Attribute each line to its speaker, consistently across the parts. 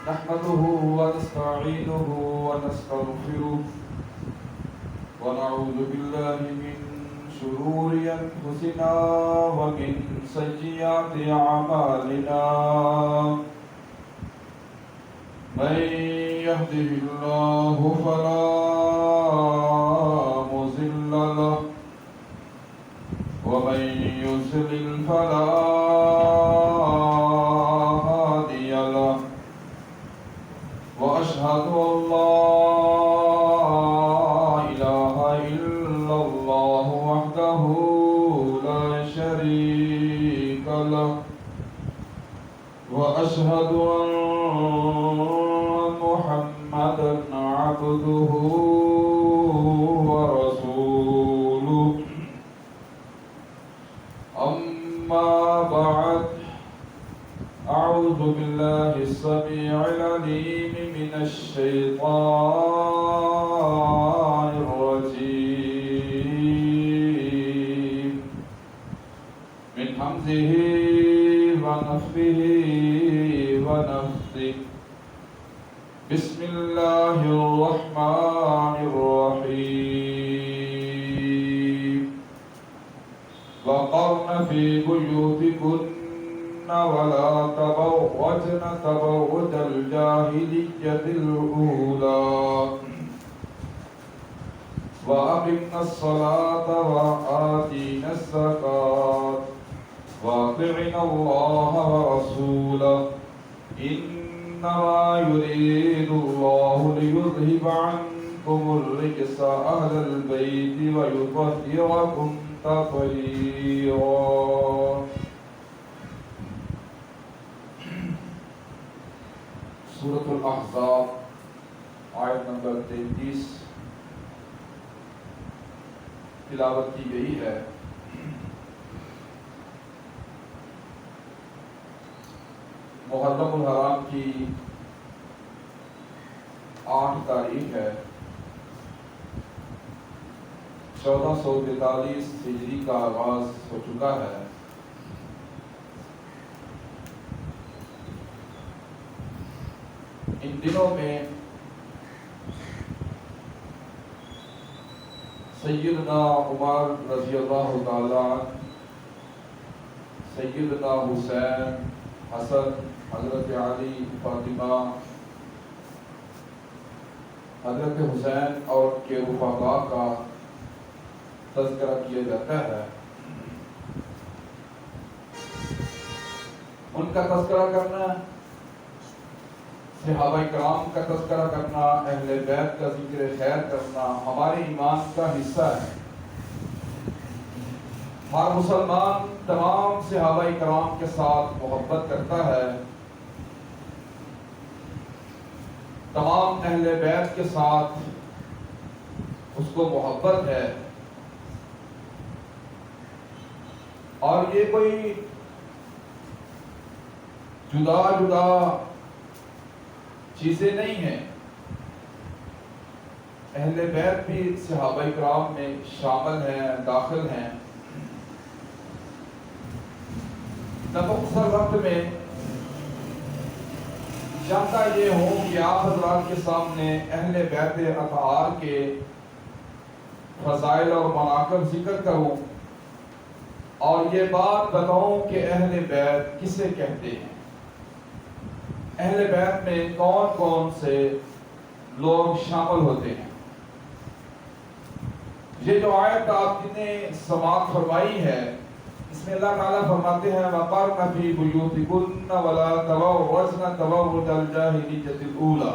Speaker 1: نحمده ونستعينه ونستغفره ونعوذ بالله من شرور أنفسنا ومن سيئات أعمالنا من يهده الله فلا مضل له ومن يضلل فلا هادي له وأشهد أن لا إله إلا الله وحده لا شريك له وأشهد أن محمدا عبده ورسوله أما بعد أعوذ بالله السميع العليم من الشيطان الرجيم من همزه ونفخه ونفثه بسم الله الرحمن الرحيم وقرن في بيوتكن ولا تبرجن تبرج الجاهلية الأولى وأقمنا الصلاة وآتينا الزكاة وأطعنا الله ورسوله إنما يريد الله ليذهب عنكم الرجس أهل البيت ويطهركم تطهيرا. سورۃ الاحزاب آیت نمبر 33 تلاوت کی گئی ہے. محرم الحرام کی 8 تاریخ ہے. 1443 ہجری کا آغاز ہو چکا ہے. ان دنوں میں سیدنا عمر رضی اللہ تعالیٰ، سیدنا حسین، حسن، حضرت علی، فاطمہ، حضرت حسین اور کے رفقاء کا تذکرہ کیا جاتا ہے. ان کا تذکرہ کرنا، صحابہ کرام کا تذکرہ کرنا، اہل بیت کا ذکر خیر کرنا ہمارے ایمان کا حصہ ہے. ہر مسلمان تمام صحابہ کرام کے ساتھ محبت کرتا ہے، تمام اہل بیت کے ساتھ اس کو محبت ہے. اور یہ کوئی جدا جدا چیزیں نہیں ہیں. اہل بیت بھی صحابہ کرام میں شامل ہیں، داخل ہیں. مختصر وقت میں چاہتا یہ ہوں کہ آپ حضرات کے سامنے اہل بیت اطہار کے فضائل اور مناقب ذکر کروں اور یہ بات بتاؤں کہ اہل بیت کسے کہتے ہیں. اہل بیت میں کون کون سے لوگ شامل ہوتے ہیں. یہ جو آیت آپ نے سماعت فرمائی ہے، اس میں اللہ تعالیٰ فرماتے ہیں وَقَرْنَ فِي بُيُوتِكُنَّ وَلَا تَبَرَّجْنَ تَبَرُّجَ الْجَاهِلِيَّةِ الْأُولَى.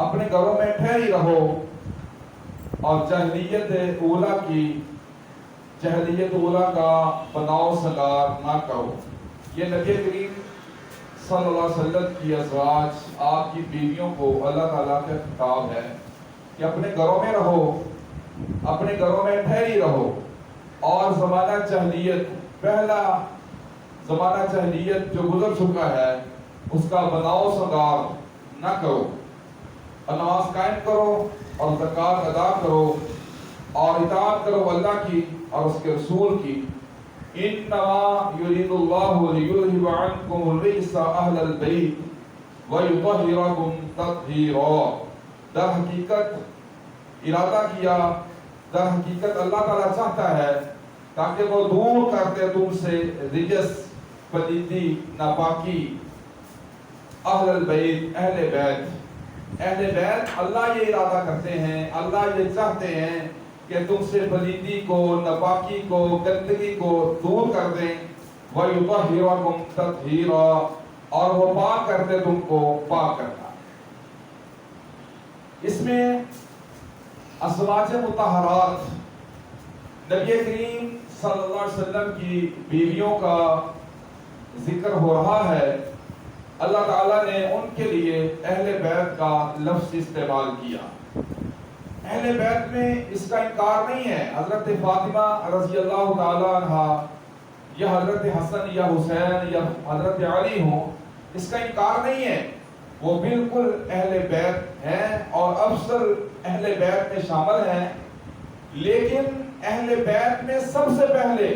Speaker 1: اپنے گھروں میں ٹھہری رہو اور جاہلیت اولا کا بناؤ سنگار نہ کرو. یہ نبی کریم صلی اللہ علیہ وسلم کی ازواج، آپ کی بیویوں کو اللہ تعالیٰ کا خطاب ہے کہ اپنے گھروں میں رہو، اپنے گھروں میں ٹھہری رہو اور زمانہ جاہلیت، پہلا زمانہ جاہلیت جو گزر چکا ہے اس کا بناؤ سنگار نہ کرو. نماز قائم کرو اور زکوٰۃ ادا کرو اور اطاعت کرو اللہ کی اور اس کے رسول کی. انما یرید اللہ لیذہب عنکم الرجس اہل البیت ویطہرکم تطہیرا. در حقیقت ارادہ کیا، در حقیقت اللہ تعالیٰ چاہتا ہے تاکہ وہ دور کرتے تم سے رجس، پلیدی، ناپاکی. اہل البیت، اہل بیت، اہل بیت اللہ یہ ارادہ کرتے ہیں، اللہ یہ چاہتے ہیں کہ تم سے پلیدی کو، ناپاکی کو، گندگی کو دور کر دیں. وَيُطَهِّرَكُمْ تَطْهِيرًا، اور وہ پاک کرتے تم کو پاک کرنا. اس میں ازواج مطہرات، نبی کریم صلی اللہ علیہ وسلم کی بیویوں کا ذکر ہو رہا ہے. اللہ تعالیٰ نے ان کے لیے اہل بیت کا لفظ استعمال کیا. اہل بیت میں اس کا انکار نہیں ہے. حضرت فاطمہ رضی اللہ تعالیٰ عنہ یا حضرت حسن یا حسین یا حضرت علی ہوں، اس کا انکار نہیں ہے. وہ بالکل اہل بیت ہیں اور افضل اہل بیت میں شامل ہیں. لیکن اہل بیت میں سب سے پہلے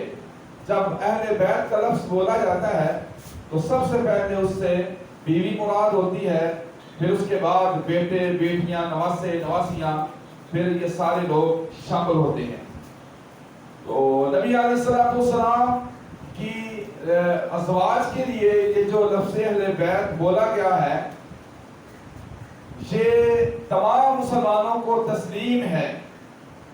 Speaker 1: جب اہل بیت کا لفظ بولا جاتا ہے تو سب سے پہلے اس سے بیوی مراد ہوتی ہے، پھر اس کے بعد بیٹے، بیٹیاں، نواسے، نواسیاں، پھر یہ سارے لوگ شامل ہوتے ہیں. تو نبی علیہ السلام کی ازواج کے لیے یہ جو لفظ اہل بیت بولا گیا ہے، یہ تمام مسلمانوں کو تسلیم ہے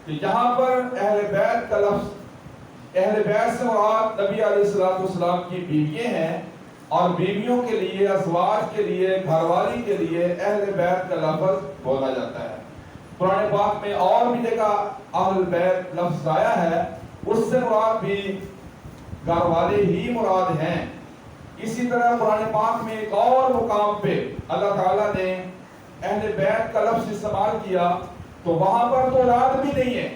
Speaker 1: کہ یہاں پر اہل بیت کا لفظ، اہل بیت سے مراد نبی علیہ السلام کی بیوییں ہیں، اور بیویوں کے لیے، ازواج کے لیے، گھر والی کے لیے اہل بیت کا لفظ بولا جاتا ہے. قرآن پاک میں اور بھی جگہ اہل بیت لفظ آیا ہے، اس سے مراد بھی گھر والے ہی مراد ہیں. اسی طرح قرآن پاک میں ایک اور مقام پہ اللہ تعالیٰ نے اہل بیت کا لفظ استعمال کیا تو وہاں پر تو اولاد بھی نہیں ہے،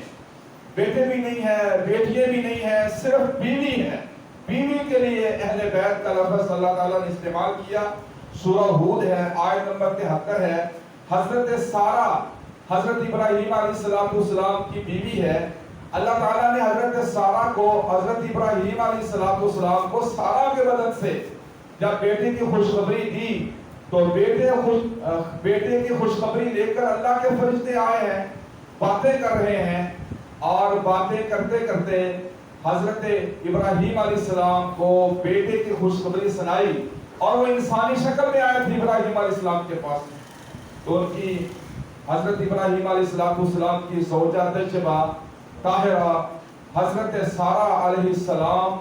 Speaker 1: بیٹے بھی نہیں ہے، بیٹیاں بھی نہیں ہے، صرف بیوی ہے. بیوی کے لیے اہل بیت کا لفظ اللہ تعالیٰ نے استعمال کیا. سورہ ہود ہے، آیت نمبر 73 ہے. حضرت سارہ حضرت ابراہیم علیہ السلام کی بیوی ہے. اللہ تعالیٰ نے حضرت سارہ کو، حضرت ابراہیم علیہ السلام کو سارہ کے بدن سے جب بیٹے کی خوشخبری دی تو بیٹے کی خوشخبری لے کر اللہ کے فرشتے آئے ہیں، باتیں کر رہے ہیں، اور باتیں کرتے کرتے حضرت ابراہیم علیہ السلام کو بیٹے کی خوشخبری سنائی، اور وہ انسانی شکل میں آئے تھے ابراہیم علیہ السلام کے پاس. تو ان کی حضرت ابراہیم علیہ السلام کی زوجہ طیبہ طاہرہ حضرت سارہ علیہ السلام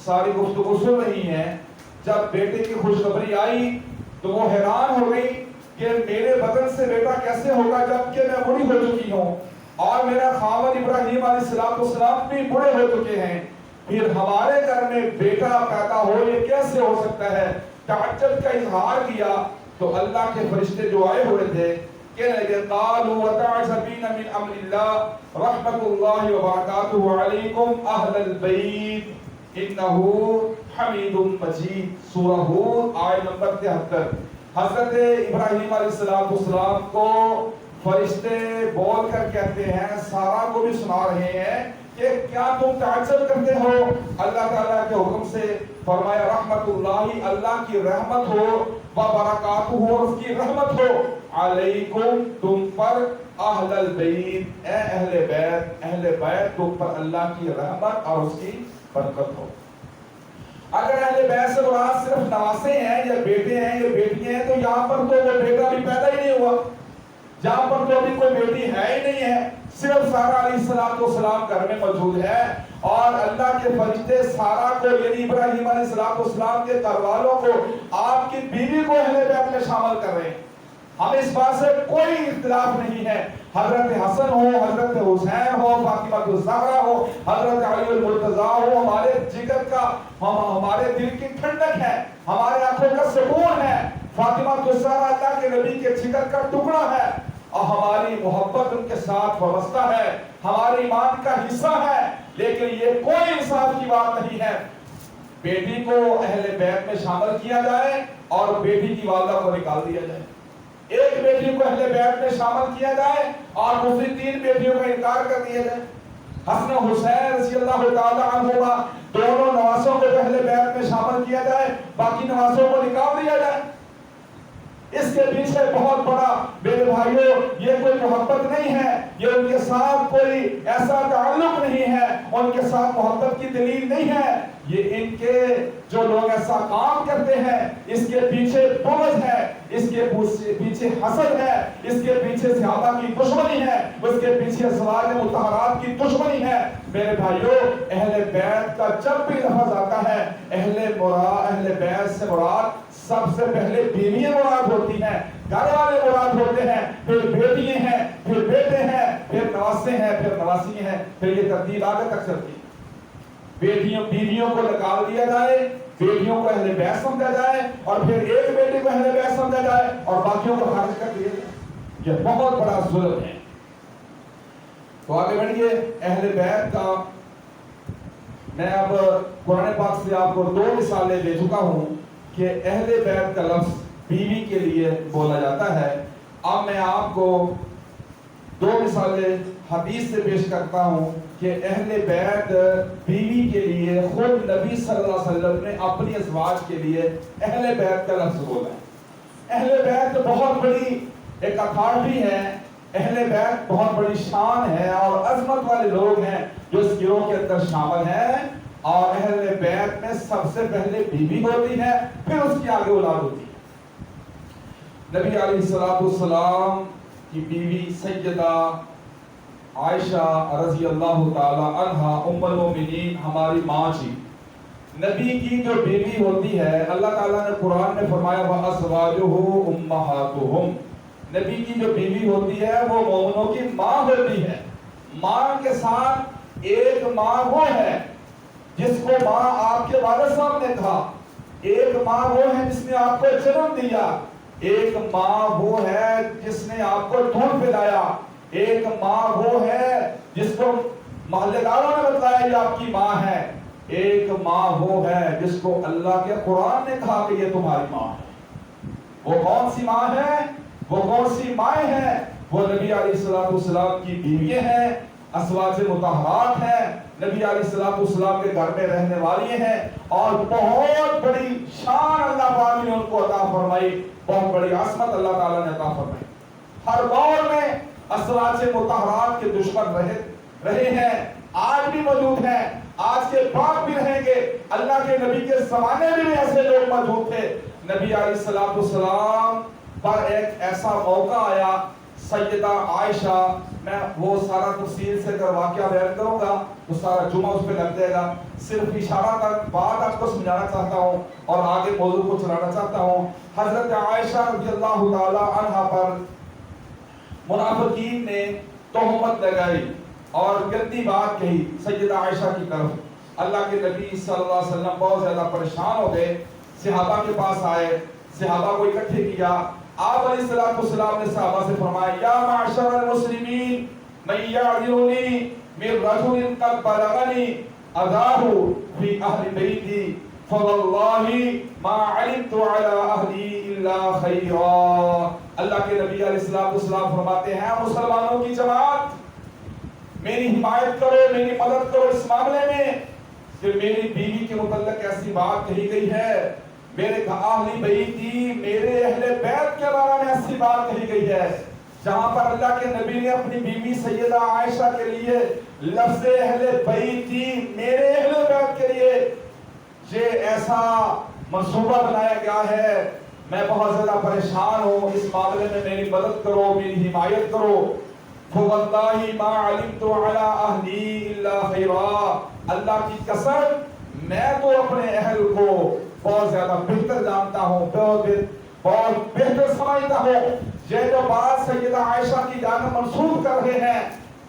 Speaker 1: ساری گفتگو سن رہی ہیں. جب بیٹے کی خوشخبری آئی تو وہ حیران ہو گئی کہ میرے بدن سے بیٹا کیسے ہوگا جبکہ میں بوڑھی ہو چکی ہوں، اور میرا خاوند ابراہیم علیہ السلام بھی بڑے ہو چکے ہیں، پھر ہمارے گھر میں بیٹا پیدا ہو، یہ کیسے ہو سکتا ہے؟ تعجب کا اظہار کیا. تو اللہ کے فرشتے جو آئے ہوئے تھے کہنے لگے قالوا وتعجبین من امر اللہ رحمت اللہ وبرکاتہ علیکم اہل البیت انہ حمید مجید. سورہ ہود آیت نمبر 73. حضرت ابراہیم علیہ السلام کو فرشتے بول کر کہتے ہیں، سارہ کو بھی سنا رہے ہیں کہ کیا تم تعجب کرتے ہو؟ اللہ تعالیٰ کے حکم سے فرمایا رحمت اللہ، اللہ کی رحمت ہو، وبرکاتہ ہو، اس کی رحمت ہو، علیکم تم پر، اہل البیت اے اہل بیت، اہل بیت تم پر اللہ کی رحمت اور اس کی برکت ہو. اگر اہل بیت سے مراد صرف نواسے ہیں یا بیٹے ہیں یا بیٹیاں ہیں تو یہاں پر تو وہ بیٹا بھی پیدا ہی نہیں ہوا، جہاں پر تو ابھی کوئی بیٹی ہے ہی نہیں ہے، صرف سارہ علیہ السلام گھر میں موجود ہے. اور اللہ کے فرشتے سارہ کو یعنی ابراہیم علیہ السلام کے گھر والوں کو، آپ کی بیوی کو اہل بیت میں شامل کر رہے ہیں. ہمیں اس بات سے کوئی اختلاف نہیں ہے، حضرت حسن ہو، حضرت حسین ہو، فاطمہ الزہرا ہو، حضرت علی المرتضیٰ ہو، ہمارے جگر کا، ہمارے دل کی ٹھنڈک ہے، ہمارے آنکھوں کا سکون ہے. فاطمہ الزہرا اللہ کے نبی کے جگر کا ٹکڑا ہے، اور ہماری محبت ان کے ساتھ وابستہ ہے، ہمارے ایمان کا حصہ ہے. لیکن یہ کوئی انصاف کی بات نہیں ہے بیٹی کو اہل بیت میں شامل کیا جائے اور بیٹی کی والدہ کو نکال دیا جائے. ایک بیٹی کو اہل بیت میں شامل کیا جائے اور دوسری 3 بیٹیوں کا انکار کر دیا جائے. حسن و حسین رضی اللہ تعالی عنہما دونوں نواسوں کو پہلے بیعت میں شامل کیا جائے، باقی نواسوں کو نکال دیا جائے؟ اس کے پیچھے بہت بڑا میرے بھائیوں یہ کوئی محبت نہیں ہے، یہ ان کے ساتھ کوئی ایسا تعلق نہیں ہے، ان کے ساتھ محبت کی دلیل نہیں ہے، یہ ان کے جو لوگ ایسا کام کرتے ہیں اس کے پیچھے بغض ہے، اس کے پیچھے حسد ہے، اس کے پیچھے صحابہ کی دشمنی ہے، اس کے پیچھے ازواج مطہرات کی دشمنی ہے۔ میرے بھائیوں اہل بیت کا جب بھی لفظ آتا ہے اہل بیت سے مراد سب سے پہلے بیویاں مراد ہوتی ہیں، گھر والے مراد ہوتے ہیں، پھر بیٹیاں ہیں، پھر بیٹے ہیں، پھر نواسے ہیں، پھر نواسی ہیں، پھر یہ ترتیب آگے تک چلتی ہے۔ بیویوں کو نکال دیا جائے، بیٹیوں کو اہل بیت سمجھا جائے، اور پھر ایک بیٹے کو اہل بیت سمجھا جائے اور باقیوں کو خارج کر دیا جائے، یہ بہت بڑا ظلم ہے۔ تو آگے بڑھیے اہل بیت کا میں اب قرآن پاک سے آپ کو 2 مثالیں دے چکا ہوں کہ اہل بیت کا لفظ بیوی کے لیے بولا جاتا ہے۔ اب میں آپ کو 2 مثالیں حدیث سے پیش کرتا ہوں کہ اہل بیت بیوی کے لیے خود نبی صلی اللہ علیہ وسلم نے اپنی ازواج کے لیے اہل بیت کا لفظ بولا ہے۔ اہل بیت بہت بڑی ایک اتھارٹی ہے، اہل بیت بہت بڑی شان ہے اور عظمت والے لوگ ہیں جو اس گروہ کے اندر شامل ہیں، اور اہل بیت میں سب سے پہلے بیوی ہوتی ہے، پھر اس کی آگے اولاد ہوتی ہے۔ نبی علیہ السلام کی بیوی سیدہ عائشہ رضی اللہ تعالی عنہا ام المومنین ہماری ماں تھی۔ نبی کی جو بیوی ہوتی ہے اللہ تعالیٰ نے قرآن میں فرمایا وَأَزْوَاجُهُ أُمَّهَاتُهُمْ، نبی کی جو بیوی ہوتی ہے وہ مومنوں کی ماں ہوتی ہے۔ ماں کے ساتھ ایک ماں وہ ہے جس کو ماں آپ کے والد صاحب نے کہا، ایک ماں وہ ہے جس نے آپ کو جنم دیا، ایک ماں وہ ہے جس نے آپ کو دودھ پلایا، ایک ماں وہ ہے جس کو محلے داروں نے بتایا یہ آپ کی ماں ہے، ایک ماں وہ ہے جس کو اللہ کے قرآن نے کہا کہ یہ تمہاری ماں ہے۔ وہ کون سی ماں ہے؟ وہ کون سی مائیں ہیں؟ وہ نبی علیہ السلام کی بیویاں ہیں، ازواج مطہرات ہیں، نبی علیہ السلام کے گھر میں رہنے والی ہیں، اور بہت بڑی شان اللہ پاک نے ان کو عطا فرمائی، بہت بڑی عظمت اللہ تعالیٰ نے عطا فرمائی۔ ہر دور میں ازواج مطہرات کے دشمن رہے ہیں، آج بھی موجود ہیں، آج کے بعد بھی رہیں گے۔ اللہ کے نبی کے زمانے میں بھی ایسے لوگ موجود تھے۔ نبی علیہ السلام پر ایک ایسا موقع آیا، سیدہ عائشہ، میں وہ سارا تفصیل سے اگر واقعہ بیان کروں گا تو سارا جمعہ اس پہ لگ جائے گا، صرف اشارہ تک بات آپ کو سمجھانا چاہتا ہوں اور آگے موضوع کو چلانا چاہتا ہوں۔ حضرت عائشہ رضی اللہ تعالی عنہا پر منافقین نے تہمت لگائی اور گندی بات کہی سیدہ عائشہ کی طرف۔ اللہ کے نبی صلی اللہ علیہ وسلم بہت زیادہ پریشان ہو گئے، صحابہ کے پاس آئے، صحابہ کو اکٹھے کیا۔ آپ علیہ السلام نے صحابہ سے فرمایا یا معشر المسلمین من یعذرنی من رجل قد بلغنی اذاہ فی اہل بیتی فواللہ ما علمت علی اہلی الا خیرا۔ اللہ کے نبی علیہ السلام فرماتے ہیں مسلمانوں کی جماعت، میری حمایت کرو، میری مدد کرو اس معاملے میں کہ میری بیوی کے متعلق ایسی بات کہی گئی ہے، میرے اہلی بیتی، میرے اہل بیت کے بارے میں ایسی بات کہی گئی ہے، جہاں پر اللہ کے نبی نے اپنی بیوی سیدہ عائشہ کے لیے لفظ اہل بیتی، میرے اہل بیت کے لیے یہ ایسا منصوبہ بنایا گیا ہے، میں بہت زیادہ پریشان ہوں، اس معاملے میں میری مدد کرو، میری حمایت کرو۔ فواللہ ما علمت علی اہلی الا خیرا، اللہ کی قسم میں تو اپنے اہل کو بہت زیادہ بہتر جانتا ہوں، بہت بہتر سمجھتا ہوں۔ یہ جو بات سیدہ عائشہ کی جانب منسوب کر رہے ہیں،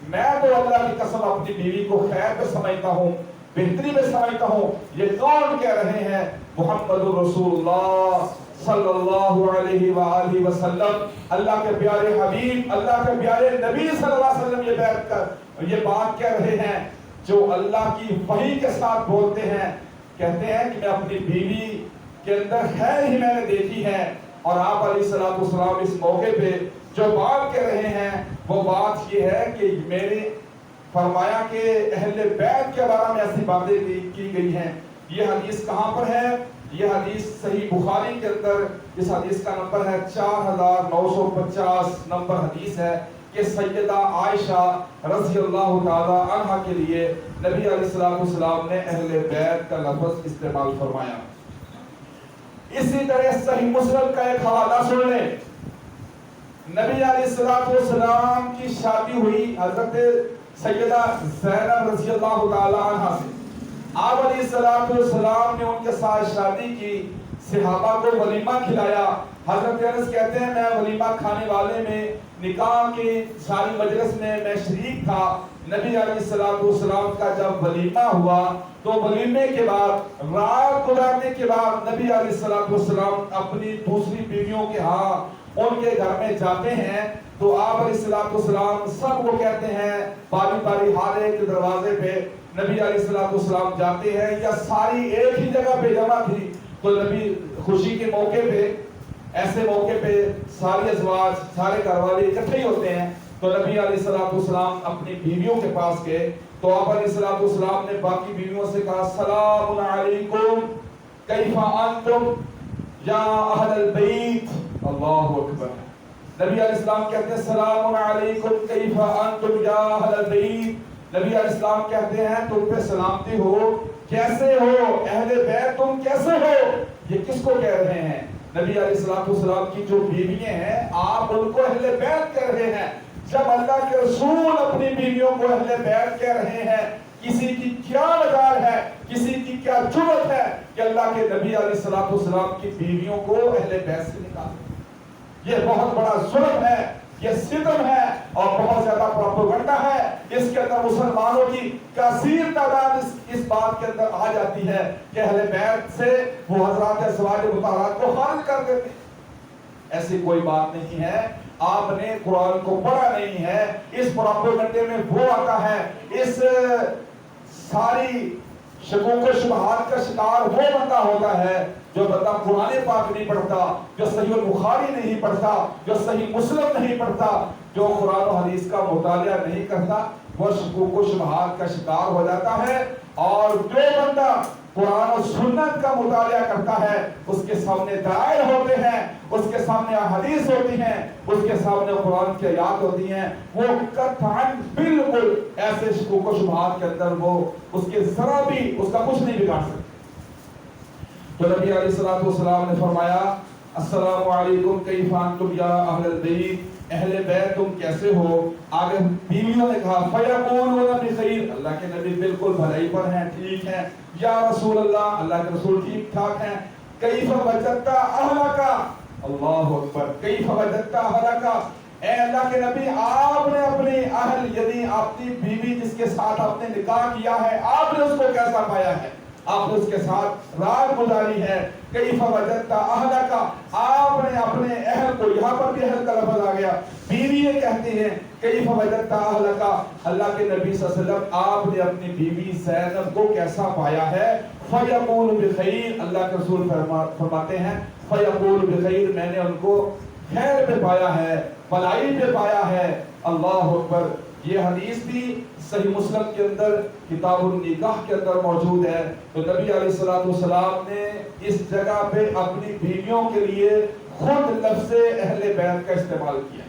Speaker 1: میں تو اللہ کی قسم اپنی بیوی کو خیر پہ سمجھتا ہوں، بہتری میں سمجھتا ہوں۔ یہ کون کہہ رہے ہیں؟ محمد رسول اللہ صلی اللہ علیہ وآلہ وسلم، اللہ کے پیارے حبیب، اللہ کے پیارے نبی صلی اللہ علیہ وسلم یہ بیعت کر یہ بات کہہ رہے ہیں، جو اللہ کی وحی کے ساتھ بولتے ہیں، کہتے ہیں کہ میں اپنی بیوی کے اندر خیر ہی میں نے دیکھی ہے، اور آپ علیہ السلام اس موقع پہ جو بات کہہ رہے ہیں وہ بات یہ ہے کہ میرے فرمایا کہ اہل بیت کے بارے میں ایسی باتیں کی گئی ہیں. یہ حدیث کہاں پر ہے؟ یہ حدیث صحیح بخاری کے اندر اس حدیث کا نمبر ہے 4950 نمبر حدیث ہے کہ سیدہ عائشہ رضی اللہ تعالی عنہ کے لیے نبی علیہ السلام نے اہل بیت کا لفظ استعمال فرمایا. اسی طرح صحیح مسلم کا ایک حوالہ سن لیں. نبی علیہ السلام کی شادی ہوئی حضرت سیدہ زینب رضی اللہ تعالی عنہ سے. آپ علیہ السلام نے ان کے ساتھ شادی کی، صحابہ کو ولیمہ کھلایا. حضرت انس کہتے ہیں میں ولیمہ کھانے والے میں، نکاح کی ساری مجلس میں میں شریک تھا. نبی علیہ السلام کا جب ولیمہ ہوا تو ولیمے کے بعد رات گزارنے کے بعد نبی علیہ السلام اپنی دوسری بیویوں کے ہاں ان کے گھر میں جاتے ہیں تو آپ علیہ السلام سب کو کہتے ہیں باری باری ہر ایک دروازے پہ نبی علیہ السلام جاتے ہیں، یا ساری ایک ہی جگہ پہ جمع تھی تو نبی خوشی کے موقع پہ، ایسے موقع پہ سارے ازواج سارے گھر والے اکٹھے ہی ہوتے ہیں تو نبی علیہ السلام اپنی بیویوں کے پاس گئے تو آپ علیہ السلام نے باقی بیویوں سے کہا سلام علیکم کیف انتم یا اہل البیت. اللہ اکبر. نبی علیہ السلام کہتے ہیں سلام علیکم کیف انتم یا اہل البیت. نبی علیہ السلام کہتے ہیں تم پہ سلامتی ہو، کیسے ہو اہل بیت، تم کیسے ہو. یہ کس کو کہہ رہے ہیں؟ نبی علیہ السلام کی جو بیویاں ہیں آپ ان کو اہل بیت کہہ رہے ہیں. جب اللہ کے رسول اپنی بیویوں کو اہل بیت کہہ رہے ہیں، کسی کی کیا مجال ہے، کسی کی کیا جرأت ہے کہ اللہ کے نبی علیہ السلام کی بیویوں کو اہل بیت سے نکالے. یہ بہت بڑا ظلم ہے، یہ ستم ہے اور بہت زیادہ پروپیگنڈا ہے. اس کے اندر مسلمانوں کی کثیر تعداد اس بات کے اندر آ جاتی ہے کہ اہل بیت سے وہ حضرات ازواج مطہرات کو خارج کر دیتے. ایسی کوئی بات نہیں ہے. آپ نے قرآن کو پڑھا نہیں ہے. اس پروپیگنڈے میں وہ آتا ہے، اس ساری شکوک و شبہات کا شکار وہ بندہ ہوتا ہے جو بندہ قرآن پاک نہیں پڑھتا، جو صحیح البخاری نہیں پڑھتا، جو صحیح مسلم نہیں پڑھتا، جو قرآن و حدیث کا مطالعہ نہیں کرتا، وہ شکوک و شبہات کا شکار ہو جاتا ہے. اور جو بندہ قرآن و سنت کا مطالعہ کرتا ہے اس کے سامنے دلائل ہوتے ہیں، اس کے سامنے حدیث ہوتی ہیں، اس کے سامنے قرآن کی آیات ہوتی ہیں. وہ قطعاً بالکل ایسے شکوک و شبہات کے اندر وہ اس کے ذرا بھی اس کا کچھ نہیں بگاڑ سکتے. تو نبی علیہ السلام نے فرمایا السلام علیکم کیف انتم یا اہل البیت، اہل بیت تم کیسے ہو. آگے بیویوں نے کہا فیقولون بخیر، اللہ کے نبی بالکل بھلائی پر ہیں، ٹھیک ہیں. یا رسول اللہ، اللہ کے رسول ٹھیک ٹھاک ہیں. کیف وجدت اہلک، اللہ اکبر، کیف وجدت اہلک، اے اللہ کے نبی آپ نے اپنی اہل یعنی اپنی بیوی جس کے ساتھ آپ نے نکاح کیا ہے آپ نے اس کو کیسا پایا ہے، آپ نے اس کے ساتھ رات گزاری ہے. کیف وجدت اہلک، آپ نے اپنے اہل کو، یہاں پر بھی اہل کا لفظ آ گیا، بیوی یہ کہتی ہیں کیف وجدت اہلک، اللہ کے نبی صلی اللہ علیہ وسلم آپ نے اپنی بیوی زینب کو کیسا پایا ہے. فیقول بخیر، اللہ کے رسول فرماتے ہیں فیقول بخیر، میں نے ان کو خیر پہ پایا ہے، بھلائی پہ پایا ہے. اللہ اکبر. یہ حدیث بھی صحیح مسلم کے اندر کتاب النکاح کے اندر موجود ہے. تو نبی علیہ السلام نے اس جگہ پہ اپنی بیویوں کے لیے خود لفظ اہل بیت کا استعمال کیا.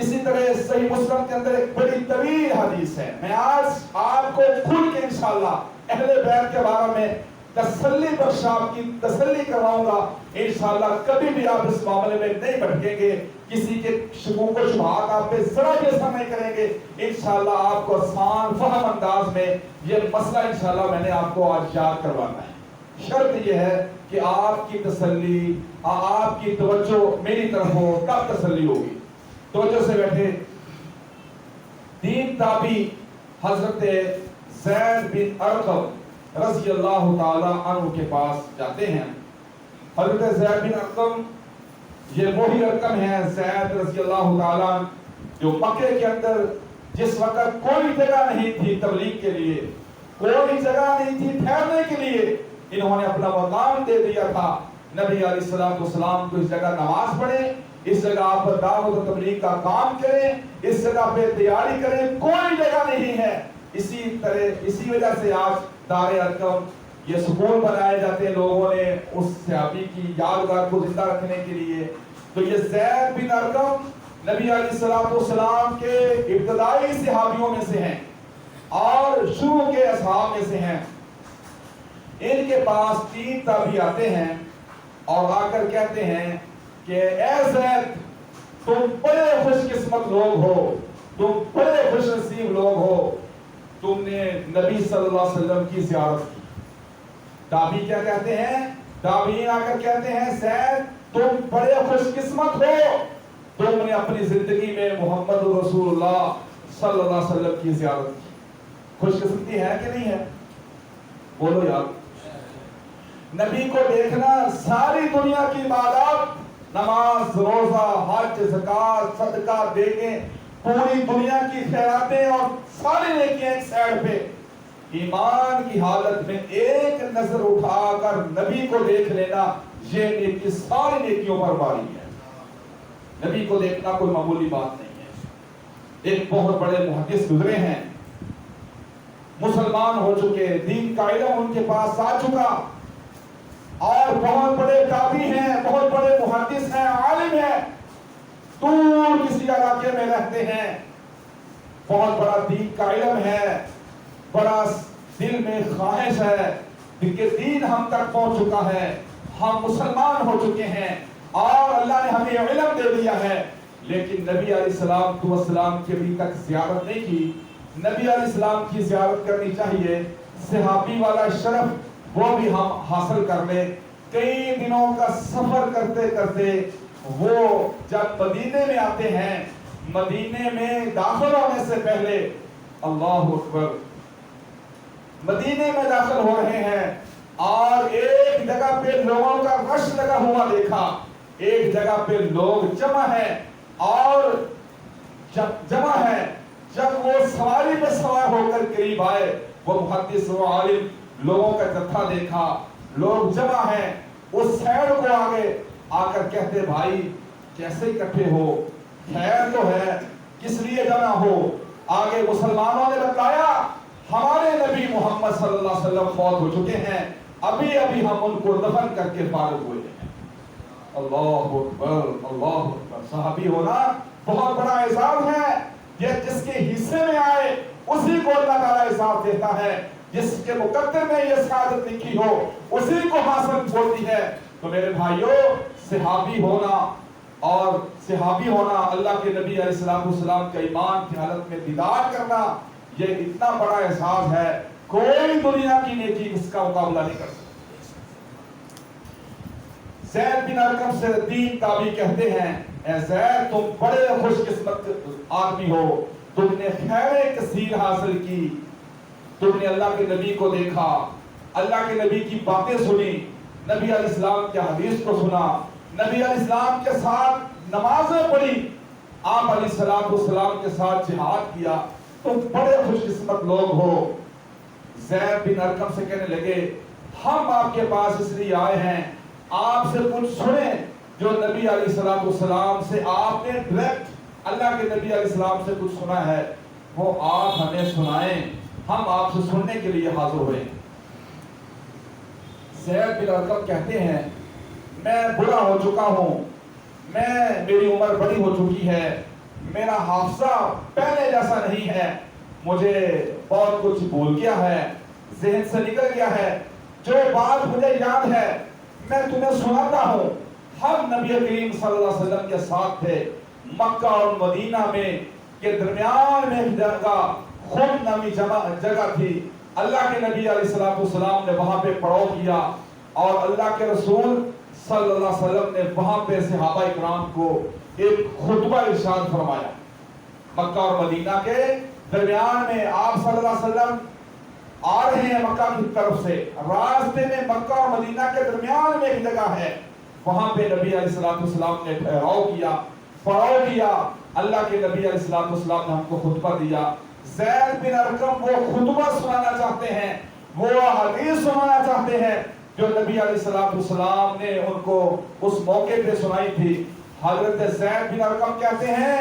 Speaker 1: اسی طرح صحیح مسلم کے اندر ایک بڑی طویل حدیث ہے. میں آج آپ کو کھل کے انشاءاللہ اہل بیت کے بارے میں تسلی بخش آپ کی تسلی کرواؤں گا. انشاءاللہ کبھی بھی آپ اس معاملے میں نہیں بھٹکیں گے، کسی کے شکوک و شبہات آپ پہ ذرا بھی اثر نہیں کریں گے. انشاءاللہ آپ کو آسان فہم انداز میں یہ مسئلہ انشاءاللہ میں نے آپ کو آج یاد کروانا ہے. شرط یہ ہے کہ آپ کی تسلی، آپ کی توجہ میری طرف ہو، تب تسلی ہوگی. توجہ سے بیٹھے. دین تابعی حضرت زید بن ارقم رضی اللہ تعالی عنہ کے پاس جاتے ہیں. حضرت زید بن ارقم یہ وہی ارقم ہے زید رضی اللہ تعالی عنہ جو مکے کے اندر جس وقت کوئی جگہ نہیں تھی تبلیغ کے لیے، کوئی جگہ نہیں تھی ٹھہرنے کے لیے، انہوں نے اپنا مقام دے دیا تھا. نبی علیہ السلام کو اس جگہ نماز پڑھے، اس جگہ پر دعوت و تبلیغ کا کام کریں، اس جگہ پہ تیاری کریں، کوئی جگہ نہیں ہے۔ اسی وجہ سے آج دار ارقم یہ سکول بنائے جاتے ہیں لوگوں نے اس صحابی کی یادگار کو زندہ رکھنے کے لیے۔ تو یہ زید بن ارقم نبی علیہ السلام کے ابتدائی صحابیوں میں سے ہیں اور شروع کے اصحاب میں سے ہیں۔ ان کے پاس 3 تابعی آتے ہیں اور آ کر کہتے ہیں کہ اے زید، تم بڑے خوش قسمت لوگ ہو، تم بڑے خوش نصیب لوگ ہو، تم نے نبی صلی اللہ علیہ وسلم کی زیارت کی۔ تابعی کیا کہتے ہیں؟ تابعین آ کر کہتے ہیں زید تم بڑے خوش قسمت ہو، تم نے اپنی زندگی میں محمد رسول اللہ صلی اللہ علیہ وسلم کی زیارت کی۔ خوش قسمتی ہے کہ نہیں ہے؟ بولو یار۔ نبی کو دیکھنا ساری دنیا کی عبادات، نماز، روزہ، حج، زکوٰۃ، صدقہ دے کے پوری دنیا کی خیراتیں اور ساری نیکیاں ایک سائڈ پہ، ایمان کی حالت میں ایک نظر اٹھا کر نبی کو دیکھ لینا، یہ نیکی ساری نیکیوں پر باری ہے۔ نبی کو دیکھنا کوئی معمولی بات نہیں ہے۔ ایک بہت بڑے محدث گزرے ہیں، مسلمان ہو چکے، دین کا علم ان کے پاس آ چکا، اور بہت بڑے تابعی ہیں، بہت بڑے محدث ہیں، عالم ہیں، دور کسی علاقے میں رہتے ہیں، بہت بڑا دین کا علم ہے، بڑا دل میں خواہش ہے کہ دین ہم تک پہنچ چکا ہے، ہم مسلمان ہو چکے ہیں اور اللہ نے ہمیں علم دے دیا ہے، لیکن نبی علیہ السلام کی ابھی تک زیارت نہیں کی۔ نبی علیہ السلام کی زیارت کرنی چاہیے، صحابی والا شرف وہ بھی ہم حاصل کر لیں۔ کئی دنوں کا سفر کرتے کرتے وہ جب مدینے میں آتے ہیں، مدینے میں داخل ہونے سے پہلے، اللہ اکبر، مدینے میں داخل ہو رہے ہیں اور ایک جگہ پہ لوگوں کا رش لگا ہوا دیکھا، ایک جگہ پہ لوگ جمع ہیں اور جمع ہے۔ جب وہ سواری پہ سوار ہو کر قریب آئے، وہ محدث و عالم لوگوں کا جتھا دیکھا، لوگ جمع ہیں، اس سائڈ کو آگے آ کر کہتے بھائی کیسے اکٹھے ہو، خیر تو ہے، کس لیے جمع ہو؟ آگے مسلمانوں نے بتایا ہمارے نبی محمد صلی اللہ علیہ وسلم فوت ہو چکے ہیں، ابھی ابھی ہم ان کو دفن کر کے فارغ ہوئے ہیں۔ اللہ اکبر، اللہ اکبر۔ صحابی ہونا بہت بڑا اعزاز ہے، یہ جس کے حصے میں آئے اسی کو اللہ تعالیٰ اعزاز دیتا ہے، جس کے مقدر میں یہ سعادت لکھی ہو اسی کو حاصل ہوتی ہے۔ تو میرے بھائیوں، صحابی ہونا اور صحابی ہونا، اللہ کے نبی علیہ السلام کے ایمان کی حالت میں دیدار کرنا، یہ اتنا بڑا احساس ہے، کوئی دنیا کی نیکی اس کا مقابلہ نہیں کر سکتی۔ زید بن ارقم سے 3 تابعی کہتے ہیں اے زید تم بڑے خوش قسمت آدمی ہو، تم نے خیر کثیر حاصل کی، تم نے اللہ کے نبی کو دیکھا، اللہ کے نبی کی باتیں سنی، نبی علیہ السلام کے حدیث کو سنا، نبی علیہ السلام کے ساتھ نمازیں پڑھی، آپ علیہ السلام کے ساتھ جہاد کیا، تم بڑے خوش قسمت لوگ ہو۔ زید بن ارقم سے کہنے لگے ہم آپ کے پاس اس لیے آئے ہیں، آپ سے کچھ سنیں جو نبی علیہ السلام سے آپ نے ڈائریکٹ اللہ کے نبی علیہ السلام سے کچھ سنا ہے، وہ آپ ہمیں سنائیں، ہم آپ سے سننے کے لیے حاضر ہوئے۔ زید بن ارقم کہتے ہیں میں بڑا ہو چکا ہوں، میری عمر بڑی ہو چکی ہے، میرا حافظہ پہلے جیسا نہیں ہے، مجھے بہت کچھ بھول گیا ہے، ذہن سے نکل گیا ہے، جو بات مجھے یاد ہے میں تمہیں سناتا ہوں۔ ہم نبی کریم صلی اللہ علیہ وسلم کے ساتھ تھے، مکہ اور مدینہ میں کے درمیان میں ایک جگہ خم نامی جگہ تھی، اللہ کے نبی علیہ السلام نے وہاں پہ پڑاؤ کیا اور اللہ کے رسول صلی اللہ علیہ وسلم نے وہاں پہ صحابہ اکرام کو ایک خطبہ ارشاد فرمایا۔ مکہ اور مدینہ کے درمیان میں آپ صلی اللہ علیہ وسلم آ رہے ہیں مکہ کی طرف سے، راستے میں مکہ اور مدینہ کے درمیان میں ایک جگہ ہے، وہاں پہ نبی علیہ السلام نے ٹھہراؤ کیا، پڑاؤ کیا، اللہ کے نبی علیہ السلام نے ہم کو خطبہ دیا۔ زید بن ارقم وہ خطبہ سنانا چاہتے ہیں، وہ حدیث سنانا چاہتے ہیں جو نبی علیہ السلام نے ان کو اس موقع پہ سنائی تھی۔ حضرت زید بن ارقم کہتے ہیں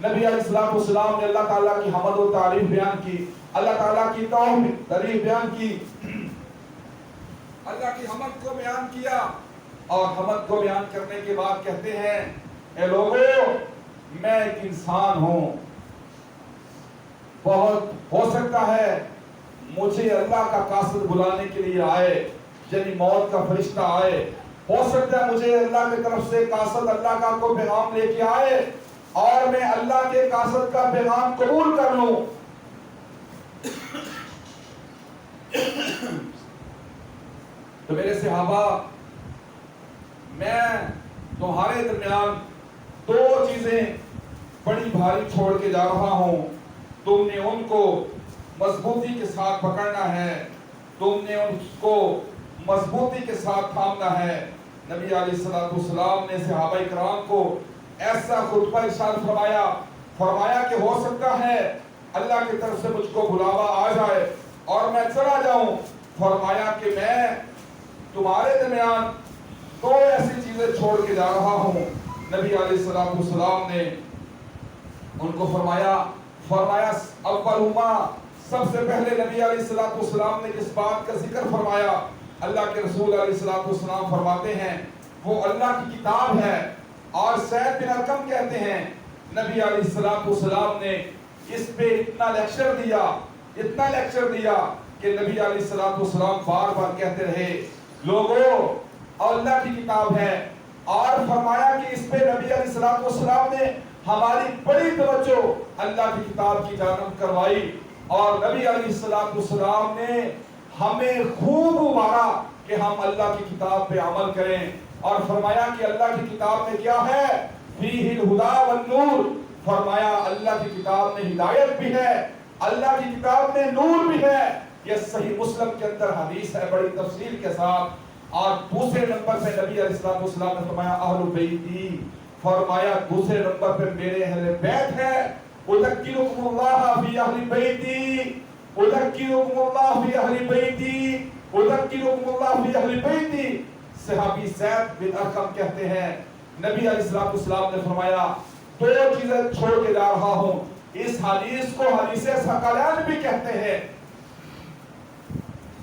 Speaker 1: نبی علیہ السلام نے اللہ تعالیٰ کی حمد و تعریف بیان کی، اللہ تعالیٰ کی تعریف بیان کی، اللہ کی حمد کو بیان کیا، اور حمد کو بیان کرنے کے بعد کہتے ہیں اے لوگوں میں ایک انسان ہوں، بہت ہو سکتا ہے مجھے اللہ کا قاصد بلانے کے لیے آئے، یعنی موت کا فرشتہ آئے، ہو سکتا ہے مجھے اللہ کی طرف سے قاصد اللہ کا کوئی پیغام لے کے آئے اور میں اللہ کے قاصد کا پیغام قبول کر لوں۔ تو میرے صحابہ، میں تمہارے درمیان دو چیزیں بڑی بھاری چھوڑ کے جا رہا ہوں، تم نے ان کو مضبوطی کے ساتھ پکڑنا ہے، تم نے ان کو مضبوطی کے ساتھ تھامنا ہے۔ نبی علیہ السلام نے صحابہ کرام کو ایسا خطبہ ارشاد فرمایا کہ ہو سکتا ہے اللہ کی طرف سے مجھ کو بلاوا آ جائے اور میں چلا جاؤں۔ فرمایا کہ میں تمہارے درمیان دو ایسی چیزیں چھوڑ کے جا رہا ہوں۔ نبی علیہ السلام نے ان کو فرمایا اولہما، سب سے پہلے نبی علیہ السلام نے جس بات کا ذکر فرمایا، اللہ کے رسول علیہ السلام فرماتے ہیں وہ اللہ کی کتاب ہے، اور زید بن ارقم کہتے ہیں نبی علیہ السلام نے اس پہ اتنا لیکچر دیا کہ نبی علیہ السلام بار بار کہتے رہے لوگوں اللہ کی کتاب ہے، اور فرمایا کہ اس پہ نبی علیہ السلام نے ہماری بڑی توجہ اللہ کی کتاب کی جانب کروائی، اور نبی علیہ السلام نے ہمیں خوب ابھارا کہ ہم اللہ کی کتاب پہ عمل کریں، اور فرمایا کہ اللہ کی کتاب میں کیا ہے، فیہ الہدی والنور، فرمایا اللہ کی کتاب میں ہدایت بھی ہے، اللہ کی کتاب میں نور بھی ہے۔ یہ صحیح مسلم کے اندر حدیث ہے بڑی تفصیل کے ساتھ۔ اور دوسرے نمبر پہ نبی علیہ السلام نے فرمایا اہل بیتی، فرمایا دوسرے نمبر پہ میرے اہل بیت ہے، اذکرکم اللہ فی اہل بیتی، اذکرکم اللہ فی اہل بیتی، اذکرکم اللہ فی اہل بیتی۔ صحابی زید بن ارقم کہتے ہیں نبی علیہ السلام نے فرمایا دو چیزیں چھوڑ کے جا رہا ہوں، اس حدیث کو حدیث ثقلین بھی کہتے ہیں۔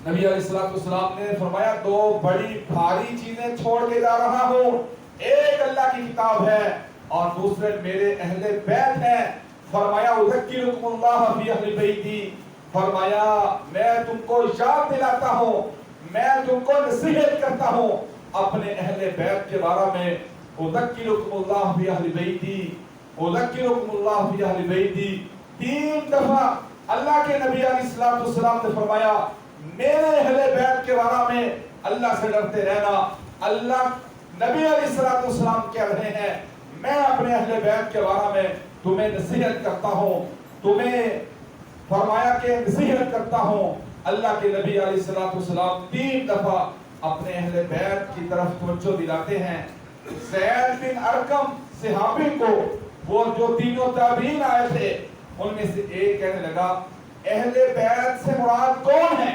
Speaker 1: نبی علیہ السلام نے فرمایا دو بڑی بھاری چیزیں چھوڑ کے جا رہا ہوں، ایک اللہ کی کتاب ہے اور دوسرے میرے اہل بیت ہیں۔ فرمایا اذکرکم اللہ فی اہل بیتی، فرمایا میں تم کو یاد دلاتا ہوں، میں تم کو نصیحت کرتا ہوں اپنے اہل بیت کے بارے میں۔ اذکرکم اللہ فی اہل بیتی، اذکرکم اللہ فی اہل بیتی، 3 دفعہ اللہ کے نبی علیہ السلام نے فرمایا میرے اہل بیت کے بارے میں اللہ سے ڈرتے رہنا۔ اللہ نبی علیہ السلام کہہ رہے ہیں میں اپنے اہل بیت کے بارے میں تمہیں نصیحت کرتا ہوں، تمہیں فرمایا کہ نصیحت کرتا ہوں۔ اللہ کے نبی علیہ السلام 3 دفعہ اپنے اہل بیت کی طرف توجہ دلاتے ہیں۔ زید بن ارقم صحابی کو، وہ جو تینوں تابعین آئے تھے ان میں سے ایک کہنے لگا اہل بیت سے مراد کون ہے؟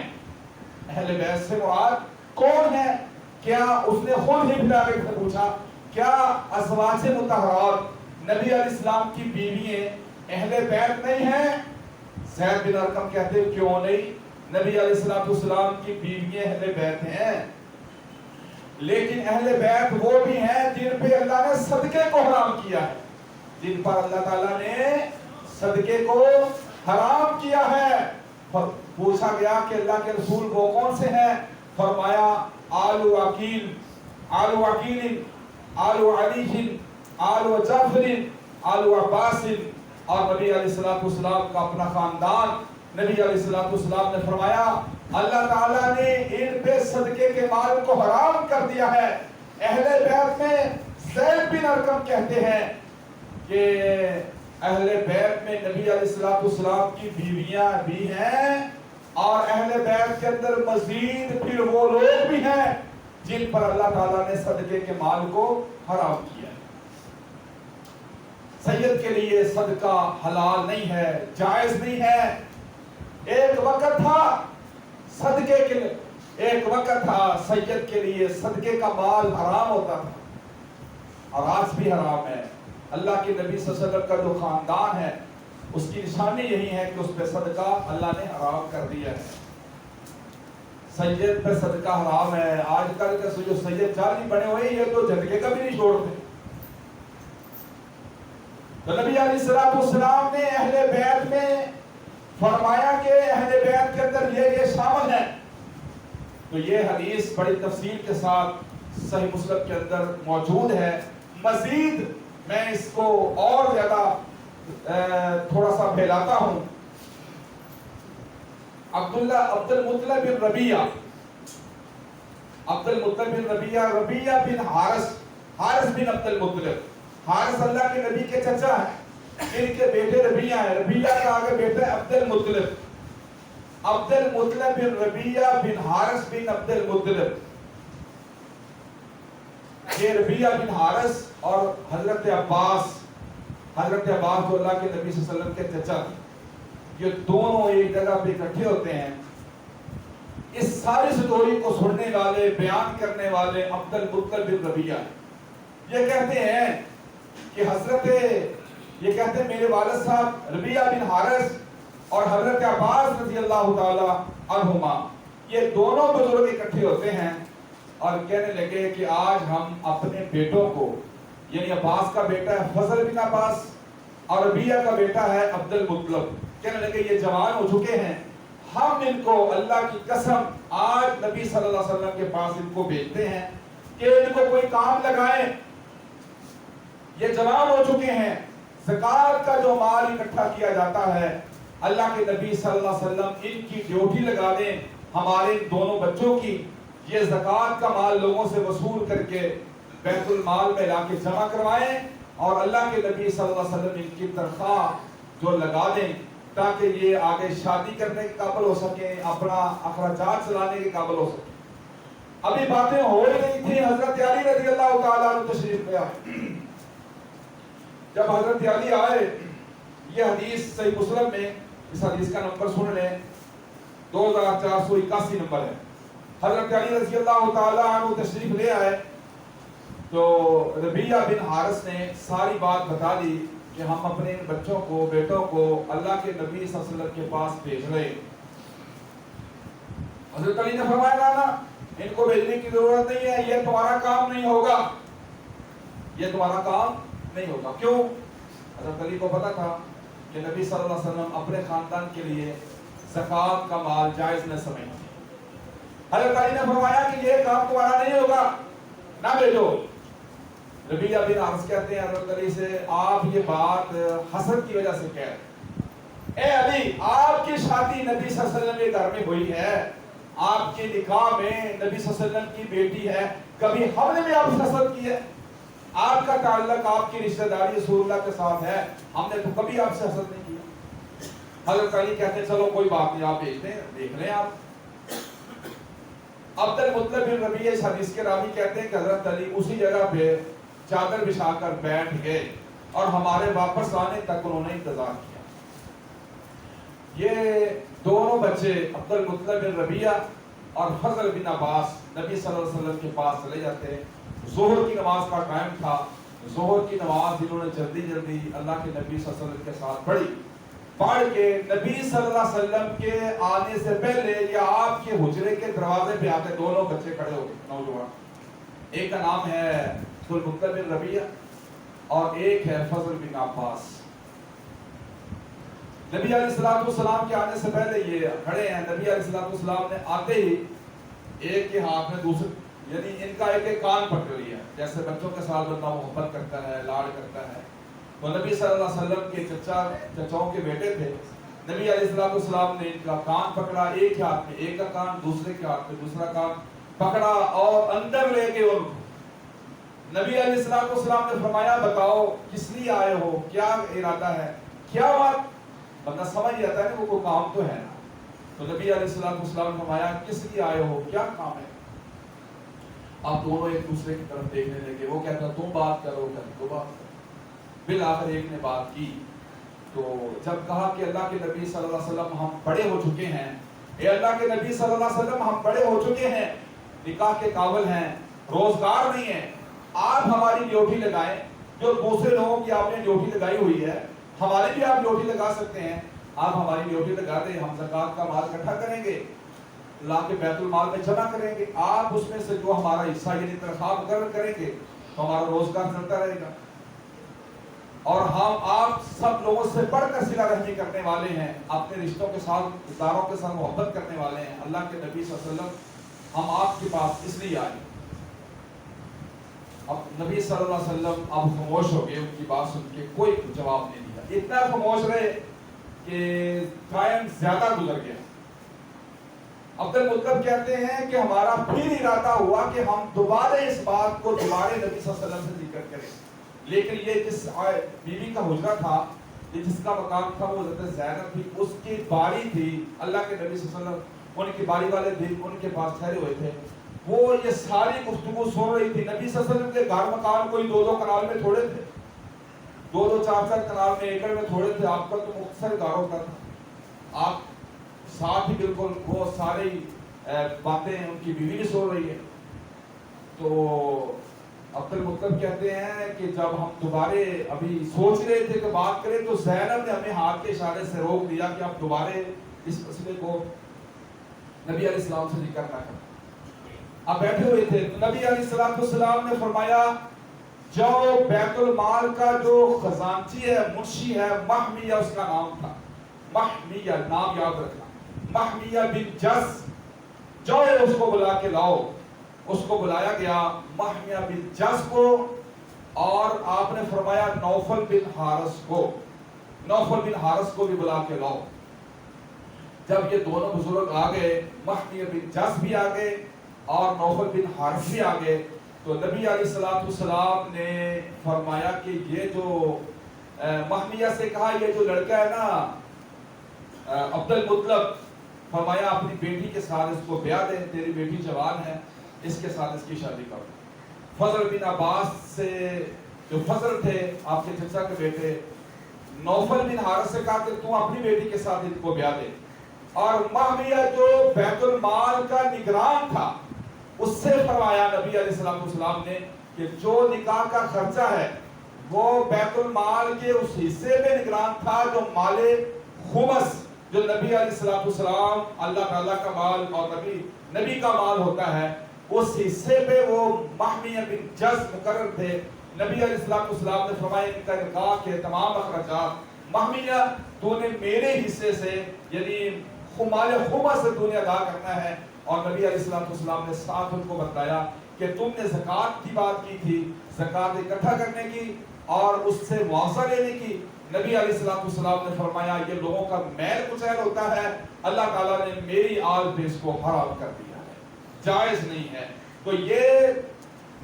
Speaker 1: اہل بیت سے مراد کون ہے؟ کیا اس نے خود ہی بلا کے پوچھا کیا ازواج مطہرات نبی علیہ السلام کی بیوییں اہل بیت نہیں ہیں؟ زید بن ارقم کہتے کیوں نہیں، نبی علیہ السلام کی بیوییں اہل بیت ہیں، لیکن اہل بیت وہ بھی ہیں جن پہ اللہ نے صدقے کو حرام کیا ہے، جن پر اللہ تعالیٰ نے صدقے کو حرام کیا ہے۔ پوچھا گیا کہ اللہ کے رسول وہ کون سے ہیں؟ فرمایا آل عقیل، آل عقیل، آل علی، آل جعفر، آل عباس، اور نبی علیہ السلام کا اپنا خاندان۔ نبی علیہ السلام نے فرمایا اللہ تعالیٰ نے ان پہ صدقے کے مال کو حرام کر دیا ہے۔ اہل بیت میں زید بن ارقم کہتے ہیں کہ اہل بیت میں نبی علیہ السلام کی بیویاں بھی ہیں، اور اہل بیت کے اندر مزید پھر وہ لوگ بھی ہیں جن پر اللہ تعالیٰ نے صدقے کے مال کو حرام کیا ہے۔ سید کے لیے صدقہ حلال نہیں ہے، جائز نہیں ہے۔ ایک وقت تھا صدقے کے لیے، ایک وقت تھا سید کے لیے صدقے کا مال حرام ہوتا تھا، اور آج بھی حرام ہے. اللہ کے نبی صلی اللہ علیہ وسلم کا جو خاندان ہے اس کی نشانی یہی ہے کہ اس پہ صدقہ اللہ نے حرام کر دیا ہے. سید پہ صدقہ حرام ہے. آج کل کے جو سید جعلی بنے ہوئے یہ تو جھٹکے کا بھی نہیں چھوڑتے. تو نبی علیہ السلام نے اہل بیت میں فرمایا کہ اہل بیت کے اندر یہ شامل ہے. تو یہ حدیث بڑی تفصیل کے ساتھ صحیح مسلم کے اندر موجود ہے. مزید میں اس کو اور زیادہ تھوڑا سا پھیلاتا ہوں. عبد المطلب بن ربیعہ ربیعہ بن حارث بن عبد المطلب. حارث اللہ کے نبی کے چچا ہیں. ان کے بیٹے ربیعہ ہیں. ربیعہ کا آگے بیٹا ہے عبد المطلب بن ربیعہ بن حارث بن عبد المطلب. یہ ربیعہ بن حارث اور حضرت عباس جو اللہ کے نبی صلی اللہ علیہ وسلم کے چچا تھے, یہ دونوں ایک جگہ پہ اکٹھے ہوتے ہیں. اس ساری سٹوری کو سننے والے, بیان کرنے والے عبد المطلب بن ربیعہ یہ کہتے ہیں کہ میرے والد صاحب ربیعہ بن حارث اور حضرت عباس رضی اللہ تعالی عنہما یہ دونوں بزرگ اکٹھے ہوتے ہیں اور کہنے لگے کہ آج ہم اپنے بیٹوں کو, یعنی عباس کا بیٹا ہے فضل بن عباس اور ربیعہ کا بیٹا ہے عبد المطلب, کہنے لگے یہ جوان ہو چکے ہیں, ہم ان کو اللہ کی قسم آج نبی صلی اللہ علیہ وسلم کے پاس ان کو بھیجتے ہیں کہ ان کو کوئی کام لگائیں. یہ جوان ہو چکے ہیں. زکات کا جو مال اکٹھا کیا جاتا ہے اللہ کے نبی صلی اللہ علیہ وسلم ان کی ڈیوٹی لگا دیں ہمارے دونوں بچوں کی. یہ زکات کا مال لوگوں سے وصول کر کے بیت المال میں لا کے جمع کروائیں اور اللہ کے نبی صلی اللہ علیہ وسلم ان کی تنخواہ جو لگا دیں تاکہ یہ آگے شادی کرنے کے قابل ہو سکیں, اپنا اخراجات چلانے کے قابل ہو سکیں. ابھی باتیں ہو ہی نہیں تھی. حضرت علی رضی اللہ تعالیٰ عنہ تشریف لے آئے. جب حضرت علی آئے, یہ حدیث صحیح مسلم میں, اس حدیث کا نمبر سن لیں 2481 نمبر ہے. حضرت علی رضی اللہ تعالیٰ عنہ تشریف لے آئے تو ربیعہ بن حارث نے ساری بات بتا دی کہ ہم اپنے بچوں کو, بیٹوں کو اللہ کے نبی صلی اللہ علیہ وسلم کے پاس بھیج رہے. حضرت علی نے فرمایا نا ان کو بھیجنے کی ضرورت نہیں ہے, یہ تمہارا کام نہیں ہوگا, یہ تمہارا کام نہیں ہوگا. کیوں؟ حضرت علی کو پتا تھا کہ نبی صلی اللہ علیہ وسلم اپنے خاندان کے لیے زکات کا مال جائز نہ سمجھتے. حضرت علی نے فرمایا کہ یہ کام تمہارا نہیں ہوگا, نہ بھیجو. ربیعہ بن حارث کہتے ہیں حضرت علی سے, آپ یہ بات حسد کی وجہ سے کہہ رہے ہیں. اے علی, آپ کی شادی نبی صلی اللہ علیہ وسلم کے گھر میں ہوئی ہے, آپ کے نکاح میں نبی صلی اللہ علیہ وسلم کی بیٹی ہے, کبھی ہم نے بھی آپ سے حسد کی ہے؟ آپ کا تعلق, آپ کی رشتہ داری رسول اللہ کے ساتھ ہے, ہم نے تو کبھی آپ سے حسد نہیں کیا. حضرت علی کہتے ہیں چلو کوئی بات نہیں, آپ بھیجتے ہیں, دیکھ لیں آپ. عبد المطلب بن ربیعہ اس حدیث کے راوی کہتے ہیں کہ حضرت علی اسی جگہ پہ چادر بچھا کر بیٹھ گئے اور ہمارے واپس آنے تک انہوں نے انتظار کیا. یہ دونوں بچے عبد المطلب بن ربیعہ اور فضل بن عباس نبی صلی اللہ علیہ وسلم کے پاس چلے جاتے. ظہر کی نماز کا ٹائم تھا. ظہر کی نماز انہوں نے جلدی اللہ کے نبی صلی اللہ علیہ وسلم کے ساتھ پڑھی. پڑھ کے نبی صلی اللہ علیہ وسلم کے آنے سے پہلے یا آپ کے حجرے کے دروازے پہ آتے دونوں بچے کھڑے ہو گئے, نوجوان. ایک کا نام ہے عبد المطلب بن ربیعہ اور ایک ہے فضل بن عباس. نبی علیہ السلام کے آنے سے پہلے یہ کھڑے ہیں. نبی علیہ السلام نے آتے ہی ایک کے ہاتھ میں دوسرے, یعنی ان کا ایک کان پکڑ لیا, جیسے بچوں کے ساتھ بندہ محبت کرتا ہے, لاڑ کرتا ہے. تو نبی صلی اللہ علیہ وسلم کے چچاؤں کے بیٹے تھے. نبی علیہ السلام نے ان کا کان پکڑا, ایک ہاتھ میں ایک کا کان, دوسرے کے ہاتھ میں دوسرا کان پکڑا اور اندر لے کے ان کو نبی علیہ السلام نے فرمایا بتاؤ کس لیے آئے ہو, کیا ارادہ ہے, کیا بات. بندہ سمجھ جاتا ہے کہ وہ کوئی کام تو ہے نا. تو نبی علیہ السلام نے فرمایا کس لیے آئے ہو, کیا کام ہے. آپ دونوں ایک دوسرے کی طرف دیکھنے لگے. وہ کہتا تم بات کرو, تو بات کرو. بالآخر ایک نے بات کی. تو جب کہا کہ اللہ کے نبی صلی اللہ علیہ وسلم ہم بڑے ہو چکے ہیں, اے اللہ کے نبی صلی اللہ علیہ وسلم ہم بڑے ہو چکے ہیں, نکاح کے قابل ہیں, روزگار نہیں ہے, آپ ہماری ڈیوٹی لگائیں، جو دوسرے لوگوں کی آپ نے ڈیوٹی لگائی ہوئی ہے ہماری بھی آپ ڈیوٹی لگا سکتے ہیں، آپ ہماری ڈیوٹی لگا دیں، ہم زکوٰۃ کا مال اکٹھا کریں گے، لا کے بیت المال میں جمع کریں گے، آپ اس میں سے جو ہمارا حصہ یعنی تنخواہ مقرر کریں گے تو ہمارا روزگار چلتا رہے گا، اور ہم آپ سب لوگوں سے بڑھ کر صلہ رحمی کرنے والے ہیں، اپنے رشتوں کے ساتھ اداروں کے ساتھ محبت کرنے والے ہیں۔ اللہ کے نبی صلی اللہ علیہ وسلم ہم آپ کے پاس اس لیے آئے۔ اب نبی صلی اللہ علیہ وسلم اب خاموش ہو گئے، ان کی بات سن کے کوئی جواب نہیں دیا، اتنا خاموش رہے کہ ٹائم زیادہ گزر گیا۔ عبد المطلب کہتے ہیں کہ ہمارا پھر ارادہ ہوا کہ ہم دوبارہ اس بات کو دوبارہ نبی صلی اللہ علیہ وسلم سے ذکر کریں، لیکن یہ جس بیوی کا حجرہ تھا، یہ جس کا مقام تھا وہ حضرت زینب تھی، اس کی باری تھی، اللہ کے نبی صلی اللہ علیہ وسلم ان کی باری والے دن ان کے پاس ٹھہرے ہوئے تھے، وہ یہ ساری گفتگو سن رہی تھی۔ نبی صلی اللہ علیہ وسلم کے گھر مکان کوئی 2 کنال میں تھوڑے تھے، 4 کنال میں ایکڑ میں تھوڑے تھے، آپ کا تو مختصر گھروں کا تھا، آپ ساتھ ہی بالکل وہ ساری باتیں ان کی بیوی بھی سن رہی ہے۔ تو عبد المطلب کہتے ہیں کہ جب ہم دوبارہ ابھی سوچ رہے تھے کہ بات کریں تو زینب نے ہمیں ہاتھ کے اشارے سے روک دیا کہ اب دوبارہ اس مسئلے کو نبی علیہ السلام سے ذکر نہ کریں۔ اب بیٹھے ہوئے تھے تو نبی علیہ السلام نے فرمایا جو بیت المال کا جو خزانچی ہے، منشی ہے، محمیہ اس کا نام تھا، محمیہ نام یاد رکھنا، محمیہ بن جس، جو اس کو بلا کے لاؤ۔ اس کو بلایا گیا محمیہ بن جس کو، اور آپ نے فرمایا نوفل بن حارث کو، نوفل بن حارث کو بھی بلا کے لاؤ۔ جب یہ دونوں بزرگ آ گئے، محمیہ بن جس بھی آ گئے اور نوفل بن حارث بھی آ گئے، تو نبی علیہ السلام نے فرمایا کہ یہ جو محمیہ سے کہا یہ جو لڑکا ہے نا عبد المطلب، فرمایا اپنی بیٹی کے ساتھ اس کو بیاہ دے، تیری بیٹی جوان ہے، اس کے ساتھ اس کی شادی کرو۔ فضل بن عباس سے جو فضل تھے آپ کے چچا کے بیٹے، نوفل بن حارث سے کہا کہ تو اپنی بیٹی کے ساتھ ان کو بیاہ دے، اور محمیہ جو بیت المال کا نگران تھا اس سے فرمایا نبی علیہ السلام نے کہ جو نکاح کا خرچہ ہے وہ بیت المال کے اس حصے میں نگران تھا جو مال خمس، جو نبی علیہ السلام اللہ تعالیٰ کا مال اور نبی کا مال ہوتا ہے، اس حصے پہ وہ محمیہ بن جس مقرر تھے۔ نبی علیہ السلام نے فرمایا ان کا نکاح کے تمام اخراجات محمیہ تو نے میرے حصے سے یعنی مال خمس سے تو نے ادا کرنا ہے۔ اور نبی علیہ السلام نے ساتھ ان کو بتایا کہ تم نے زکوٰۃ کی بات کی تھی، زکوٰۃ اکٹھا کرنے کی اور اس سے معاوضہ لینے کی۔ نبی علیہ السلام نے فرمایا یہ لوگوں کا میل کچیل ہوتا ہے، اللہ تعالیٰ نے میری آل پہ اس کو حرام کر دیا ہے، جائز نہیں ہے۔ تو یہ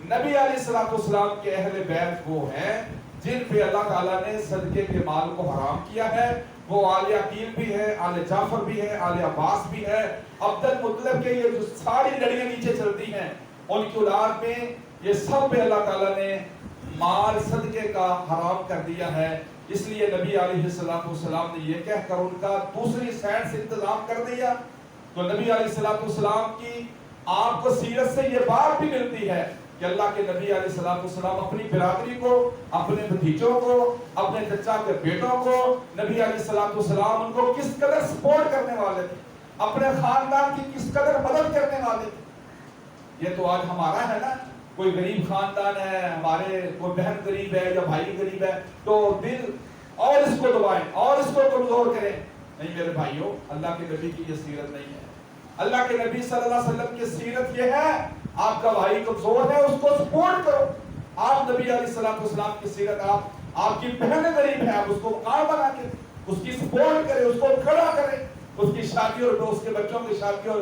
Speaker 1: نبی علیہ السلام کے اہل بیت وہ ہیں جن پہ اللہ تعالیٰ نے صدقے کے مال کو حرام کیا ہے، وہ آل عقیل بھی ہے، آل جعفر بھی ہے، آل عباس بھی ہے، عبد المطلب کے یہ جو ساری لڑیاں نیچے چلتی ہیں ان کی اولاد میں یہ سب پہ اللہ تعالیٰ نے مال صدقے کا حرام کر دیا ہے۔ اس لیے نبی علیہ السلام نے یہ کہہ کر ان کا دوسری سائڈ سے انتظام کر دیا۔ تو نبی علیہ السلام کی آپ کو سیرت سے یہ بات بھی ملتی ہے کہ اللہ کے نبی علیہ السلام اپنی برادری کو، اپنے بھتیجوں کو، اپنے چچا کے بیٹوں کو، نبی علیہ السلام ان کو کس قدر سپورٹ کرنے والے تھے، اپنے خاندان کی کس قدر مدد کرنے والے تھے۔ یہ تو آج ہمارا ہے نا، کوئی غریب خاندان ہے، ہمارے کوئی بہن غریب ہے یا بھائی غریب ہے تو دل اور اس کو دبائیں اور اس کو کمزور کریں۔ نہیں میرے بھائیوں، اللہ کے نبی کی یہ سیرت نہیں ہے۔ اللہ کے نبی صلی اللہ علیہ وسلم کی سیرت یہ ہے آپ کا بھائی کمزور ہے اس کو سپورٹ کرو۔ آپ نبی علیہ السلام کی سیرت آپ کی بہن غریب ہے، آپ اس کو مقام بنا کے اس کی سپورٹ کریں، اس کو کھڑا کریں، اس کی شادی اور اس کے بچوں کی شادی اور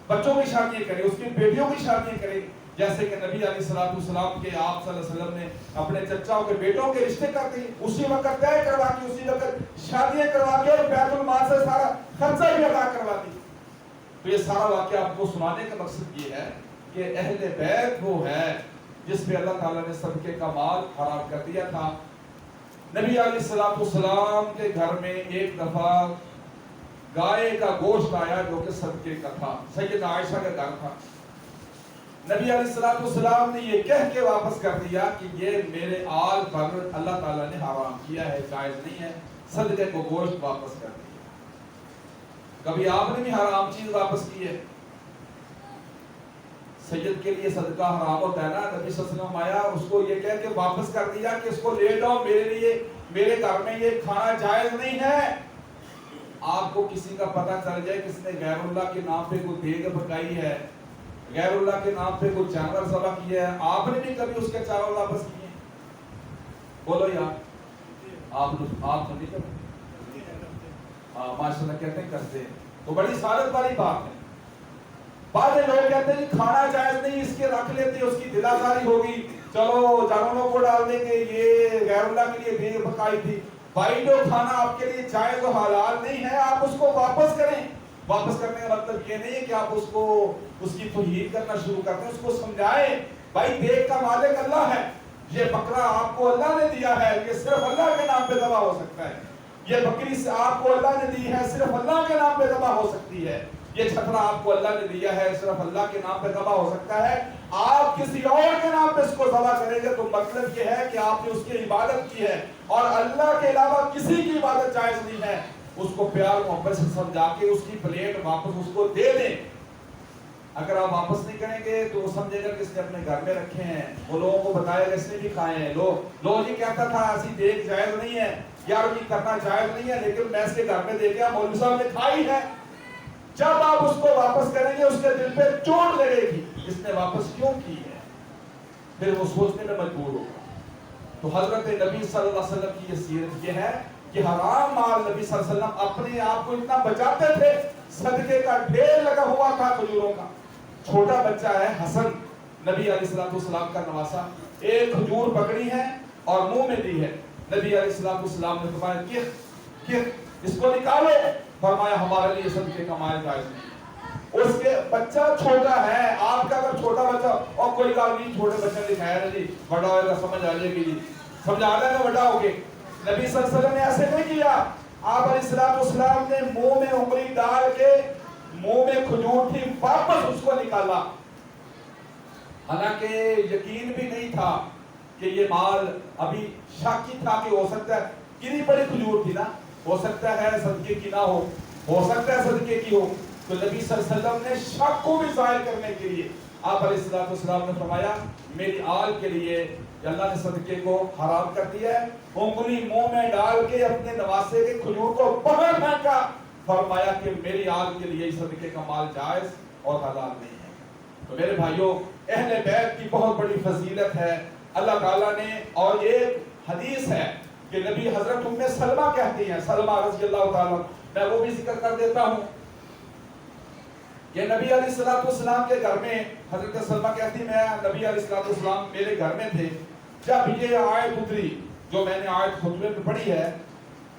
Speaker 1: بچوں کی شادیاں کریں، اس کی بیٹیوں کی شادیاں کریں، جیسے کہ نبی علیہ السلام کے آپ صلی اللہ علیہ وسلم نے اپنے چچاؤں کے بیٹوں کے رشتے کر دیے، اسی وقت طے کروا کے، اسی وقت شادیاں کروا کے اور بیت المال سے سارا خرچہ بھی ادا کروا دی۔ تو یہ سارا واقعہ آپ کو سنانے کا مقصد یہ ہے کہ اہل بیت وہ ہے جس پہ اللہ تعالیٰ نے صدقے کا مال حرام کر دیا تھا۔ نبی علیہ السلام کے گھر میں ایک دفعہ گائے کا گوشت آیا جو کہ صدقے کا تھا، سیدہ عائشہ کا گھر تھا۔ نبی علیہ السلام نے یہ کہہ کے واپس کر دیا کہ یہ میرے آل پر اللہ تعالیٰ نے حرام کیا ہے، جائز نہیں ہے، صدقے کو گوشت واپس کر دیا۔ کبھی آپ نے بھی حرام چیز واپس کی ہے؟ سید کے لیے صدقہ حرام ہوتا ہے نا، نبی صلی اللہ علیہ وسلم آیا، اس کو یہ کہہ کے واپس کر دیا کہ اس کو لے جاؤ، میرے لیے، میرے گھر میں یہ کھانا جائز نہیں ہے۔ آپ کو کسی کا پتہ چل جائے کس نے غیر اللہ کے نام پہ کوئی دیگ پکائی ہے، غیر اللہ کے نام پہ کوئی جانور ذبح کیا ہے، آپ نے بھی کبھی اس کے چاول واپس کیے؟ بولو یار، آپ نہیں کرتے؟ ماشاء اللہ کہتے ہیں کرتے ہیں، تو بڑی سعادت والی بات ہے۔ بعض لوگ کہتے ہیں کہ کھانا جائز نہیں، اس کے رکھ لیتے، اس کی دل آزاری ہوگی، چلو جانوروں کو ڈال دیں گے، یہ غیر اللہ کے لیے دیگ پکائی تھی۔ بھائی جو کھانا آپ کے لیے جائز و حلال نہیں ہے، آپ اس کو واپس کریں۔ واپس کرنے کا مطلب یہ نہیں ہے کہ آپ اس کو اس کی توہین کرنا شروع کرتے ہیں، اس کو سمجھائیں بھائی دیگ کا مالک اللہ ہے، یہ بکرا آپ کو اللہ نے دیا ہے، یہ صرف اللہ کے نام پہ ذبح ہو سکتا ہے، یہ بکری سے آپ کو اللہ نے دی ہے، صرف اللہ کے نام پہ ذبح ہو سکتی ہے، یہ چھترا آپ کو اللہ نے دیا ہے، صرف اللہ کے نام پہ ذبح ہو سکتا ہے۔ آپ کسی اور کے نام پہ اس کو ذبح کریں گے تو مطلب یہ ہے کہ آپ نے اس کی عبادت کی ہے، اور اللہ کے علاوہ کسی کی عبادت جائز نہیں ہے۔ اس کو پیار محبت سے سمجھا کے اس کی پلیٹ واپس اس کو دے دیں۔ اگر آپ واپس نہیں کریں گے تو وہ سمجھے گا کہ اس نے اپنے گھر میں رکھے ہیں، وہ لوگوں کو بتائے گا اس نے بھی کھائے ہیں، لوگ یہ کہتا تھا ایسی دیکھ جائز نہیں ہے، یار یہ کرنا جائز نہیں ہے، لیکن میں اس کے گھر میں دیکھا مولوی صاحب نے کھائی ہے۔ جب آپ اس کو واپس کریں گے اس کے دل پہ چوٹ لگے گی، اس نے واپس کیوں کی ہے، پھر وہ سوچنے میں مجبور ہوگا۔ تو حضرت نبی صلی اللہ علیہ وسلم کی یہ سیرت یہ ہے کہ حرام مال نبی صلی اللہ علیہ وسلم اپنے آپ کو اتنا بچاتے تھے، صدقے کا ڈھیر لگا ہوا تھا کھجوروں کا۔ چھوٹا بچہ ہے حسن، نبی علیہ السلام کا نواسا، ایک کھجور پکڑی ہے اور منہ میں دی ہے، نبی علیہ السلام نے فرمایا کہ اس کو نکالو، فرمایا ہمارے لیے صدقے کا مال جائز نہیں۔ اس کے بچہ چھوٹا ہے، آپ کا اگر چھوٹا بچہ، اور کوئی کام نہیں، چھوٹے بچے نے دکھایا نا جی، بڑا ہوئے گا سمجھ آ جائے گی جی، سمجھا دے گا بڑا ہو کے۔ نبی صلی اللہ علیہ وسلم نے ایسے نہیں کیا، آپ علیہ السلام نے منہ میں انگلی ڈال کے، منہ میں کھجور تھی، واپس اس کو نکالا، حالانکہ یقین بھی نہیں تھا کہ یہ مال، ابھی شک ہی تھا کہ ہو سکتا ہے، کتنی بڑی کھجور تھی نا، ہو سکتا ہے صدقے کی نہ ہو سکتا ہے صدقے کی ہو۔ تو نبی صلی اللہ علیہ وسلم نے شک کو بھی ظاہر کرنے کے لیے آپ علیہ السلام نے فرمایا میری آل کے لیے اللہ نے صدقے کو حرام کر دیا ہے، انگلی منہ میں ڈال کے اپنے نواسے کے کھجور کو باہر پھینکا، فرمایا کہ میری آل کے لیے صدقے کا مال جائز اور حلال نہیں ہے۔ تو میرے بھائیوں، اہل بیت کی بہت بڑی فضیلت ہے اللہ تعالیٰ نے، اور ایک حدیث ہے کہ نبی حضرت ام سلمہ کہتی ہیں، سلمہ رضی اللہ تعالیٰ، میں وہ بھی ذکر کر دیتا ہوں کہ نبی علیہ السلام کے گھر میں، حضرت سلمہ کہتی میں نبی علیہ السلام میرے گھر میں تھے، جب یہ آیت اتری جو میں نے آیت خطبے میں پڑھی ہے،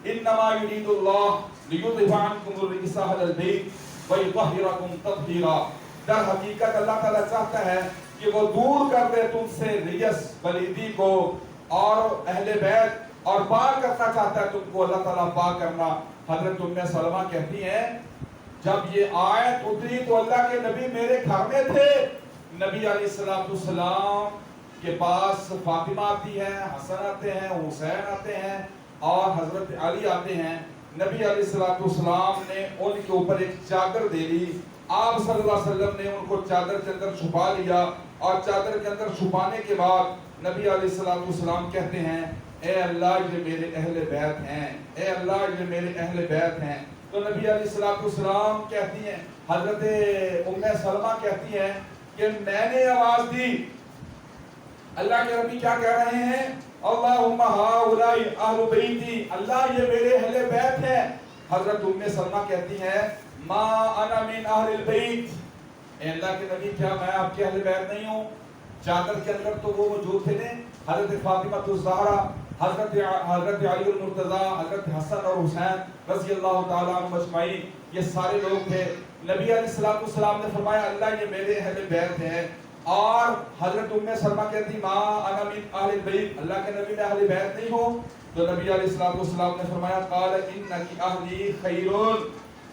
Speaker 1: انما یرید اللہ لیذھب عنکم الرجس اہل البیت ویطہرکم تطہیرا، در حقیقت اللہ تعالیٰ چاہتا ہے کہ وہ دور کر دے تم سے رجس، پلیدی کو، اور اہل بیت، اور پاک کرنا چاہتا ہے تم کو، اللہ تعالیٰ پاک کرنا۔ حضرت ام سلمہ کہتی ہیں جب یہ آیت اتری تو اللہ کے نبی میرے گھر میں تھے، نبی علیہ السلام کے پاس فاطمہ آتی ہے، حسن آتے ہیں، حسین آتے ہیں، اور حضرت علی آتے ہیں۔ نبی علیہ السلام نے ان کے اوپر ایک چادر دے دی، آپ صلی اللہ علیہ وسلم نے ان کو چادر کے اندر چھپا لیا، اور چادر کے اندر چھپانے کے بعد نبی علیہ السلام کہتے ہیں اے اللہ یہ میرے اہل بیت ہیں، اے اللہ یہ میرے اہل بیت ہیں۔ تو نبی علیہ السلام کہتی ہیں، حضرت ام سلمہ کہتی ہیں کہ میں نے آواز دی، اللہ کے نبی کیا کہہ رہے ہیں، اللہم ہؤلاء اہل بیتی، اللہ یہ میرے اہل بیت ہیں۔ حضرت ام سلمہ کہتی ہیں ما انا من اہل البیت، اے اللہ کے نبی کیا میں آپ کے اہل بیت نہیں ہوں؟ چادر کے اندر تو وہ موجود تھے نا، حضرت فاطمہ الزہرا، حضرت علی المرتضیٰ، حضرت حسن اور حسین رضی اللہ تعالیٰ عنہ اجمعین، یہ سارے لوگ تھے۔ نبی علیہ السلام نے فرمایا اللہ یہ میرے اہل بیت ہیں، اور حضرت ام سلمہ کہتی ما انا من اہل البیت، اللہ کے نبی میں اہل بیت نہیں ہوں؟ تو نبی علیہ السلام نے فرمایا قال انک اہلی خیرون،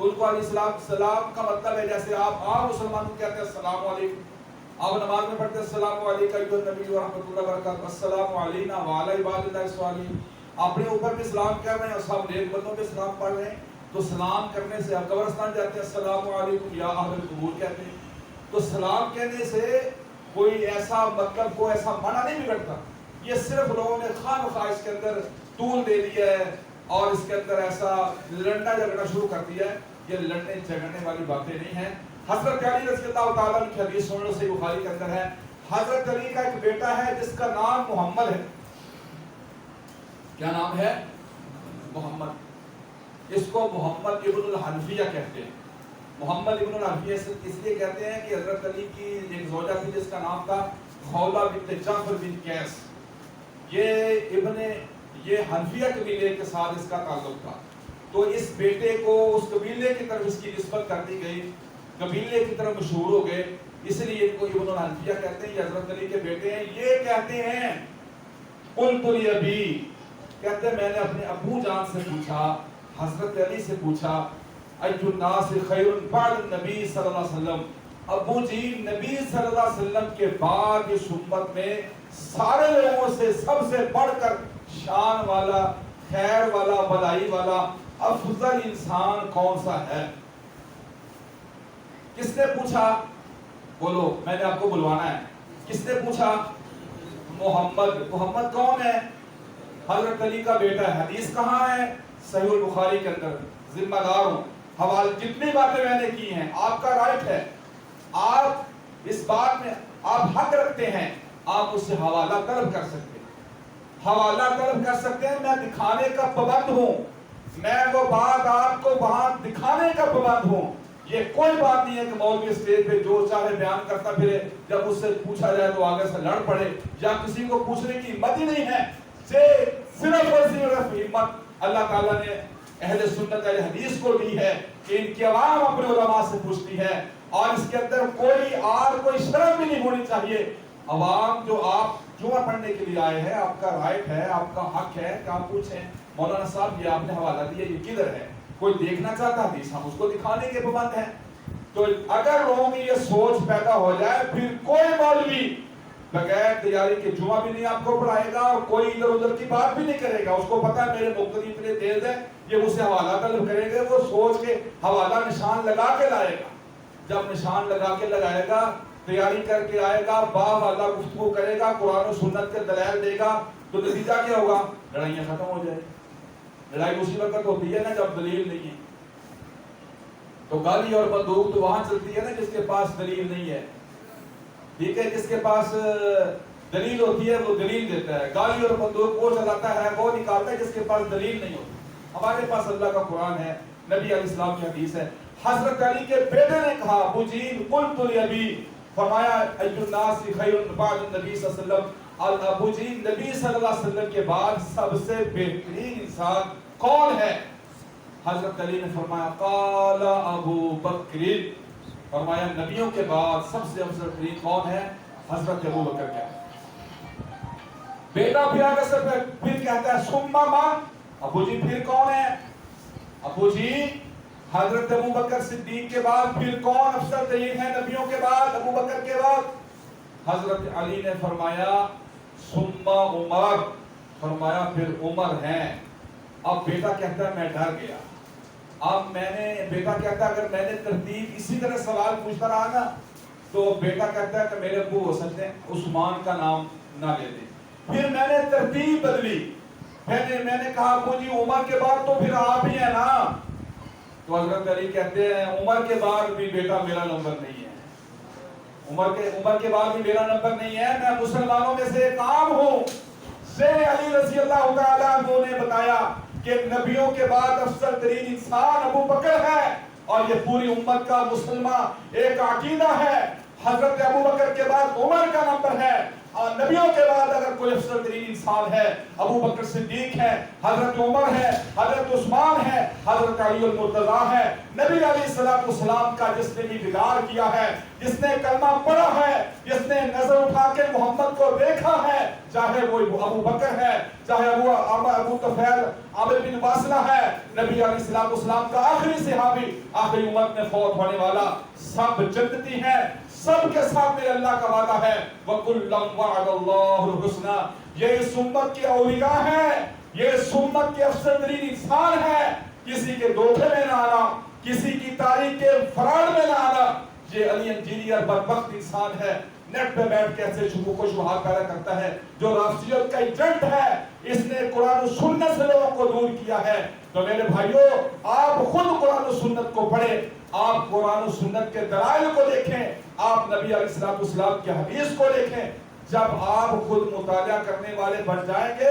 Speaker 1: تو ان کو علیہ السلام سلام کا مطلب ہے جیسے آپ عام مسلمانوں کو کہتے ہیں السلام علیکم، آپ نماز میں پڑھتے ہیں السلام علیکم ایھا النبی ورحمۃ اللہ وبرکاتہ، السلام علینا وعلی عباد اللہ الصالحین، اپنے اوپر بھی سلام کر رہے ہیں اور سب نیک بندوں پہ سلام پڑھ رہے ہیں۔ تو سلام کرنے سے آپ قبرستان جاتے ہیں السلام علیکم یا اہل القبور کہتے ہیں، تو سلام کہنے سے کوئی ایسا مطلب کو ایسا معنی نہیں بگڑتا، یہ صرف لوگوں نے خواہ مخواہ اس کے اندر طول دے دیا ہے اور اس کے اندر ایسا لڑنا جھگڑنا شروع کر دیا ہے۔ یہ لڑنے جھگڑنے والی باتیں نہیں ہیں۔ حضرت علی رضی اللہ تعالیٰ عنہ کی حدیث سن لو، صحیح بخاری کے اندر ہے، حضرت علی کا ایک بیٹا ہے جس کا نام محمد ہے۔ کیا نام ہے؟ محمد۔ اس کو محمد ابن الحنفیہ کہتے ہیں۔ محمد ابن الحنفیہ اس لیے کہتے ہیں کہ حضرت علی کی ایک زوجہ تھی جس کا نام تھا خولہ بنت جعفر بن قیس، یہ حنفیہ قبیلے کے ساتھ اس کا تعلق تھا، تو اس بیٹے کو اس قبیلے کی طرف اس کی نسبت کر دی گئی، قبیلے کی طرف مشہور ہو گئے، اس لیے ان کو ابن الحنفیہ کہتے ہیں، یہ حضرت علی کے بیٹے ہیں۔ یہ کہتے ہیں قلت لابی، کہتے ہیں میں نے اپنے ابو جان سے پوچھا، حضرت علی سے پوچھا، ایّ الناس خیر بعد النبی صلی اللہ علیہ وسلم، ابو جی نبی صلی اللہ علیہ وسلم کے بعد اس امت میں سارے لوگوں سے سب سے بڑھ کر شان والا، خیر والا، بھلائی والا، افضل انسان کون سا ہے؟ کس نے پوچھا؟ بولو، میں نے آپ کو بلوانا ہے۔ کس نے پوچھا؟ محمد۔ محمد کون ہے؟ حضرت علی کا بیٹا ہے۔ حدیث کہاں ہے؟ صحیح البخاری کے اندر۔ ذمہ دار ہوں، حوالے جتنی باتیں میں نے کی ہیں، آپ کا رائٹ ہے، آپ اس بات میں آپ حق رکھتے ہیں، آپ اس سے حوالہ طلب کر سکتے ہیں، حوالہ طلب کر سکتے ہیں۔ میں دکھانے کا پابند ہوں، میں وہ بات آپ کو وہاں دکھانے کا پابند ہوں۔ یہ کوئی بات نہیں ہے کہ مولوی اسٹیج پہ جو چاہے بیان کرتا پھرے، جب اس سے پوچھا جائے تو آگے سے لڑ پڑے، یا کسی کو پوچھنے کی ہمت ہی نہیں ہے۔ صرف اور صرف ہمت اللہ تعالیٰ نے اہل سنت اہل حدیث کو دی ہے کہ ان کی عوام اپنے علماء سے پوچھتی ہے، اور اس کے اندر کوئی شرم بھی نہیں ہونی چاہیے۔ عوام جو آپ جمعہ پڑھنے کے لیے آئے ہیں، آپ کا رائٹ ہے، آپ کا حق ہے کہ آپ پوچھیں مولانا صاحب یہ آپ نے حوالہ دیا، یہ کدھر ہے؟ کوئی دیکھنا چاہتا حدیث، ہم اس کو دکھانے کے پابند ہیں۔ تو اگر لوگوں میں یہ سوچ پیدا ہو جائے، پھر کوئی مولوی بغیر تیاری کے جمعہ بھی نہیں آپ کو پڑھائے گا، اور کوئی ادھر ادھر کی بات بھی نہیں کرے گا۔ اس کو پتا ہے میرے مقتدی اتنے تیز ہے، یہ مجھ سے حوالہ طلب کریں گے، وہ سوچ کے حوالہ نشان لگا کے لائے گا۔ جب نشان لگا کے لگائے گا، تیاری کر کے آئے گا، والا گفتگو کرے گا، قرآن و سنت کے دلائل دے گا، تو نتیجہ کیا ہوگا؟ لڑائیاں ختم ہو جائیں۔ لڑائی اسی وقت ہوتی ہے نا جب دلیل نہیں ہے، تو گالی اور بندوق تو وہاں چلتی ہے نا جس کے پاس دلیل نہیں ہے، ٹھیک ہے؟ جس کے پاس دلیل ہوتی ہے وہ دلیل دیتا ہے، گالی اور بندوق وہ چلاتا ہے، وہ نکالتا ہے جس کے پاس دلیل نہیں ہوتی۔ ہمارے پاس اللہ کا قرآن ہے، نبی علیہ السلام کی حدیث ہے۔ حضرت علی کے بیٹے نے کہا، ابو جی قلت لابی، فرمایا ایّ الناس خیر بعد النبی صلی اللہ علیہ وسلم، ابو جی نبی صلی اللہ علیہ وسلم کے بعد سب سے بہترین انسان کون ہے؟ حضرت علی نے فرمایا قال ابو بکر، فرمایا نبیوں کے بعد سب سے افضل ترین کون ہے؟ حضرت ابو بکر کیا؟ بیٹا پھر آگے سے پھر کہتا ہے ثم من، ابو جی پھر کون ہے؟ ابو جی حضرت ابو بکر صدیق کے بعد پھر کون افضل ترین ہے نبیوں کے بعد، ابو بکر کے بعد؟ حضرت علی نے فرمایا ثم عمر، فرمایا پھر عمر ہیں۔ اب بیٹا کہتا ہے میں ڈر گیا، اب بیٹا کہتا ہے اگر میں نے ترتیب اسی طرح سوال پوچھتا رہا نا تو بیٹا کہتا ہے کہ میرے ابو ہو سکتے ہیں عثمان کا نام نہ لے دیں۔ پھر میں نے ترتیب بدلی، میں نے کہا ابو جی عمر کے بعد تو پھر آپ ہی ہیں نا، تو حضرت علی کہتے ہیں عمر کے بعد بھی بیٹا میرا نمبر نہیں ہے، عمر کے بعد بھی میرا نمبر نہیں ہے، میں مسلمانوں میں سے ایک عام ہوں۔ شیخ علی رضی اللہ تعالیٰ عنہ نے بتایا کہ نبیوں کے بعد افضل ترین انسان ابو بکر ہے، اور یہ پوری امت کا مسلمان ایک عقیدہ ہے۔ حضرت ابو بکر کے بعد عمر کا نمبر ہے، نبیوں کے بعد اگر کوئی افضل ترین انسان ہے ابو بکر صدیق ہے، حضرت عمر ہے، حضرت عثمان ہے، حضرت علی المرتضیٰ ہے۔ نبی علیہ السلام کا جس نے بھی دیدار کیا ہے، جس نے کلمہ پڑھا ہے، جس نے نظر اٹھا کے محمد کو دیکھا ہے، چاہے وہ ابو بکر ہے، چاہے ابو طفیل عامر بن واصلہ ہے، نبی علیہ السلام کا آخری صحابی، آخری امت میں فوت ہونے والا، سب جنتی ہیں، سب کے ساتھ میرے اللہ کا وعدہ ہے وَكُلًّا وَعَدَ اللَّهُ الْحُسْنَى۔ یہ اس امت کے اولیاء ہیں، یہ اس امت کے افضل ترین انسان ہیں، کسی کے دھوکے میں نہ آنا، کسی کی تاریخ کے فراڈ میں نہ آنا۔ یہ علی انجینئر بدبخت انسان ہے، نیٹ پہ بیٹھ کے ایسے شبہات و شبہات پیدا کرتا ہے، جو رافضیت کا ایجنٹ ہے، اس نے قرآن و سنت سے لوگوں کو دور کیا ہے۔ تو میرے بھائیوں، آپ خود قرآن و سنت کو پڑھیں، آپ قرآن و سنت کے دلائل کو دیکھیں، آپ نبی علیہ السلام کی حدیث کو دیکھیں۔ جب آپ خود مطالعہ کرنے والے بن جائیں گے،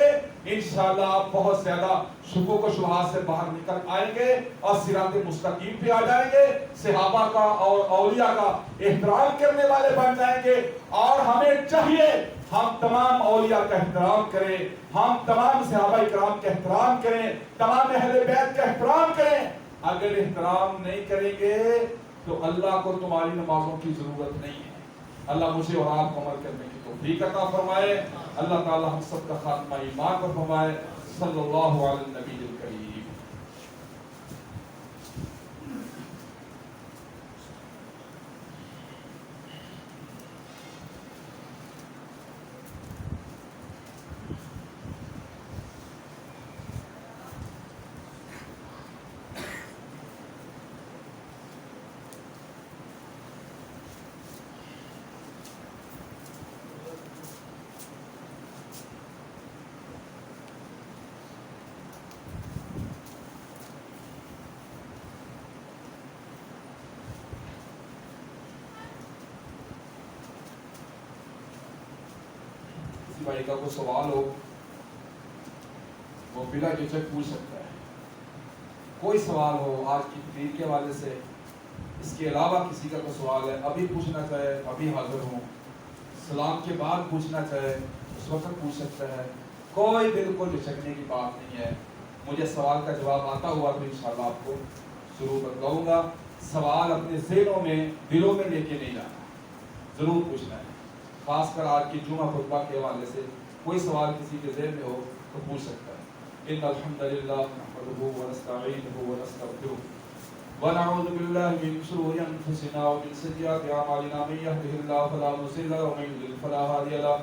Speaker 1: انشاءاللہ آپ بہت زیادہ شکوک و شبہات سے باہر نکل آئیں گے اور صراط مستقیم پہ آ جائیں گے، صحابہ کا اور اولیاء کا احترام کرنے والے بن جائیں گے۔ اور ہمیں چاہیے ہم تمام اولیاء کا احترام کریں، ہم تمام صحابہ اکرام کا احترام کریں، تمام اہل بیت کا احترام کریں۔ اگر احترام نہیں کریں گے تو اللہ کو تمہاری نمازوں کی ضرورت نہیں ہے۔ اللہ مجھے اور آپ کو عمل کرنے کی توفیق عطا فرمائے۔ اللہ تعالی ہم سب کا خاتمہ ایمان پر فرمائے۔ صلی اللہ علی النبی الکریم۔ بھائی کا کوئی سوال ہو وہ بلا جھجک پوچھ سکتا ہے۔ کوئی سوال ہو آج کی تقریر کے حوالے سے، اس کے علاوہ کسی کا کوئی سوال ہے، ابھی پوچھنا چاہے ابھی حاضر ہوں، سلام کے بعد پوچھنا چاہے اس وقت پوچھ سکتا ہے۔ کوئی بالکل جھجکنے کی بات نہیں ہے۔ مجھے سوال کا جواب آتا ہوا تو انشاءاللہ آپ کو ضرور بتلاؤں گا۔ سوال اپنے ذہنوں میں دلوں میں لے کے نہیں جانا، ضرور پوچھنا ہے۔ خاص کر آج کی جمعہ خطبہ کے حوالے سے کوئی سوال کسی کے ذہن میں ہو تو پوچھ سکتا ہے۔ ان الحمد للہ نحمده ونستعینه ونستغفره ونعوذ باللہ من شرور انفسنا ومن سیئات اعمالنا من يهده الله فلا مضل له ومن يضلل فلا هادي له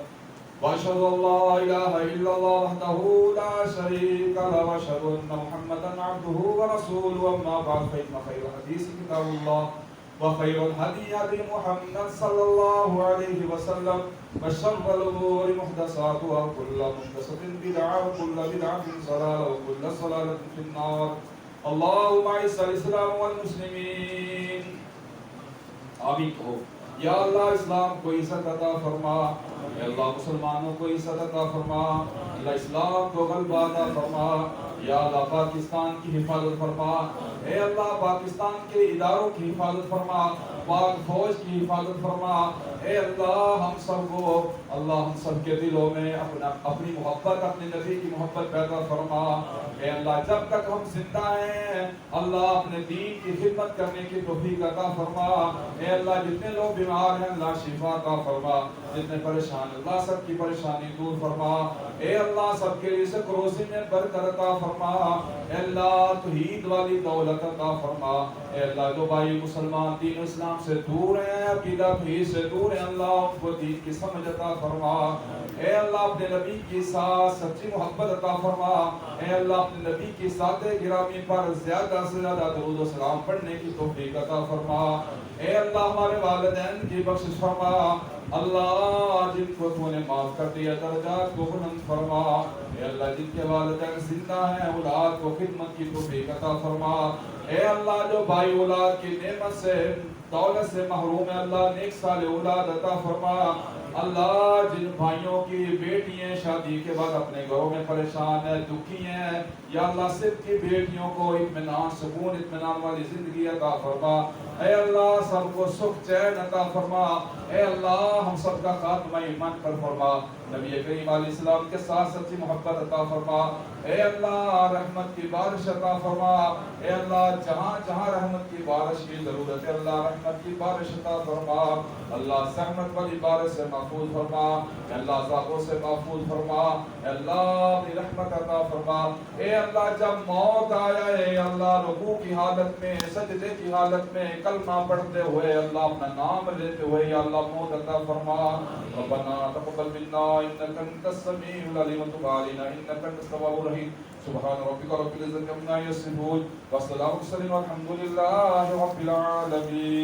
Speaker 1: واشهد ان لا اله الا الله وحده لا شريك له واشهد ان محمدا عبده ورسوله اما بعد فان خير الحديث كتاب الله وخير الهدي هدي محمد صلى الله عليه وسلم وشر الأمور محدثاتها وكل محدثة بدعة وكل بدعة ضلالة وكل ضلالة في النار اللهم اعز الإسلام والمسلمين آمین کہو۔ یا اللہ اسلام کو عزت عطا فرما، یا اللہ مسلمانوں کو عزت عطا فرما، اللہ اسلام کو غلبہ عطا فرما، یا اللہ پاکستان کی حفاظت فرما، اے اللہ پاکستان کے اداروں کی حفاظت فرما، پاک فوج کی حفاظت فرما، اے اللہ ہم سب کو اللہ ہم سب کے دلوں میں اپنی محبت اپنے نبی کی محبت پیدا فرما، اے اللہ جب تک ہم زندہ ہیں اللہ اپنے دین کی خدمت کرنے کی توفیق عطا فرما، اے اللہ جتنے لوگ بیمار ہیں اللہ شفا عطا فرما، جتنے پریشان اللہ سب کی پریشانی دور فرما، اے اللہ سب کے رزق روزی میں برکت عطا فرما، اے اللہ توحید والی دولت عطا فرما، اے اللہ جو بھائی مسلمان دین اسلام سے دور ہیں عقیدہ توحید سے دور ہیں اللہ ان کو دین کی سمجھ عطا فرما، اے اللہ اپنے نبی کی ساتھ سچی محبت عطا فرما، اے اللہ اپنے نبی کی ساتھ گرامی پر زیادہ سے زیادہ درود و سلام پڑھنے کی توفیق عطا فرما، اے اللہ ہمارے والدین کی بخشش فرما، اللہ جن کو تو نے معاف کر دیا درجات کو بلند فرما، اے اللہ جن کے والدین زندہ ہیں اولاد کو خدمت کی توفیق عطا فرما، اے اللہ جو بھائی اولاد کی نعمت سے دولت سے محروم ہے اللہ نیک صالح اولاد عطا فرما، اللہ جن بھائیوں کی بیٹیاں شادی کے بعد اپنے گھروں میں پریشان ہیں، دکھی ہیں، یا اللہ سب کی بیٹیوں کو اطمینان، سکون، اطمینان والی زندگی عطا فرما۔ اے اللہ سب کو سکھ چین عطا فرما۔ اے اللہ ہم سب کا خاتمہ ایمان پر فرما، نبی کریم علیہ السلام کے ساتھ سچی محبت عطا فرما۔ اے اللہ رحمت کی بارش عطا فرما۔ اے اللہ جہاں جہاں رحمت کی بارش کی ضرورت ہے، اللہ رحمت کی بارش عطا فرما۔ اللہ زحمت والی بارش سے محفوظ فرما۔ اے اللہ عذابوں سے محفوظ فرما۔ اے اللہ اپنی رحمت عطا فرما۔ اے اللہ جب موت آیا ہے اللہ رکوع کی حالت میں، سجدے کی حالت میں، کلمہ پڑھتے ہوئے اللہ اپنا نام لیتے ہوئے، یا اللہ موت عطا فرما۔ ربنا تقبل منا انك انت السميع العليم وتب علينا انك انت التواب الرحيم۔ سبحان ربك رب العزة عما يصفون وسلام على المرسلين والحمد لله رب العالمين۔